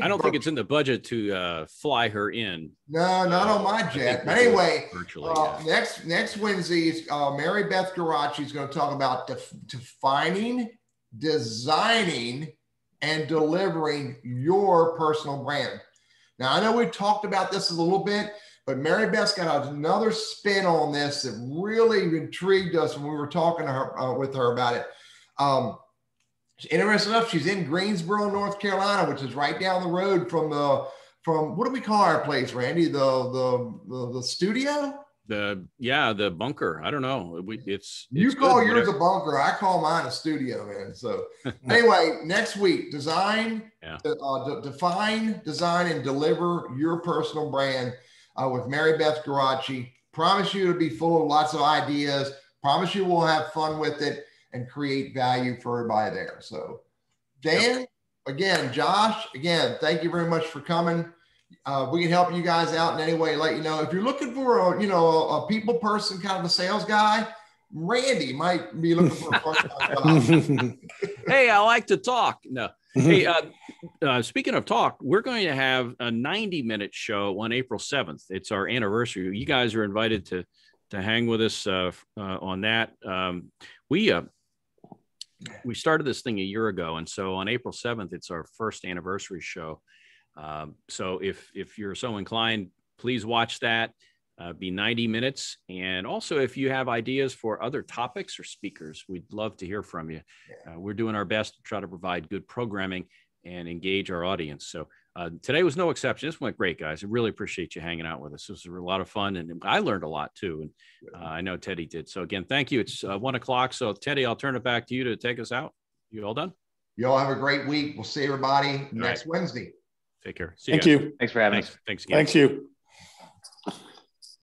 B: don't think it's in the budget to fly her in.
A: No, not on my jet. But anyway,
B: virtually,
A: next Wednesday, Maribeth Garachi is going to talk about defining, designing, and delivering your personal brand. Now, I know we talked about this a little bit, but Maribeth's got another spin on this that really intrigued us when we were talking to her with her about it. Interesting enough, she's in Greensboro, North Carolina, which is right down the road from what do we call our place, Randy? The studio?
B: The bunker. I don't know.
A: You call yours a bunker. I call mine a studio, man. So anyway, next week, define, design, and deliver your personal brand with Maribeth Garachi. Promise you to be full of lots of ideas. Promise you we'll have fun with it and create value for everybody there. So Dan, again, Josh, again, thank you very much for coming. We can help you guys out in any way, let you know. If you're looking for a people person, kind of a sales guy, Randy might be looking for a part-time job.
B: Hey, I like to talk. No. Hey, speaking of talk, we're going to have a 90-minute show on April 7th. It's our anniversary. You guys are invited to hang with us on that. We started this thing a year ago, and so on April 7th, it's our first anniversary show. So if you're so inclined, please watch that. Be 90 minutes. And also, if you have ideas for other topics or speakers, we'd love to hear from you. We're doing our best to try to provide good programming and engage our audience. So Today was no exception. This went great, guys. I really appreciate you hanging out with us. This was a lot of fun, and I learned a lot too. And I know Teddy did. So again, thank you. It's 1 o'clock. So Teddy, I'll turn it back to you to take us out. You all done?
A: You all have a great week. We'll see everybody next Wednesday.
B: Take care.
C: Thank you.
D: Thanks for having us.
B: Thanks again.
C: Thank you.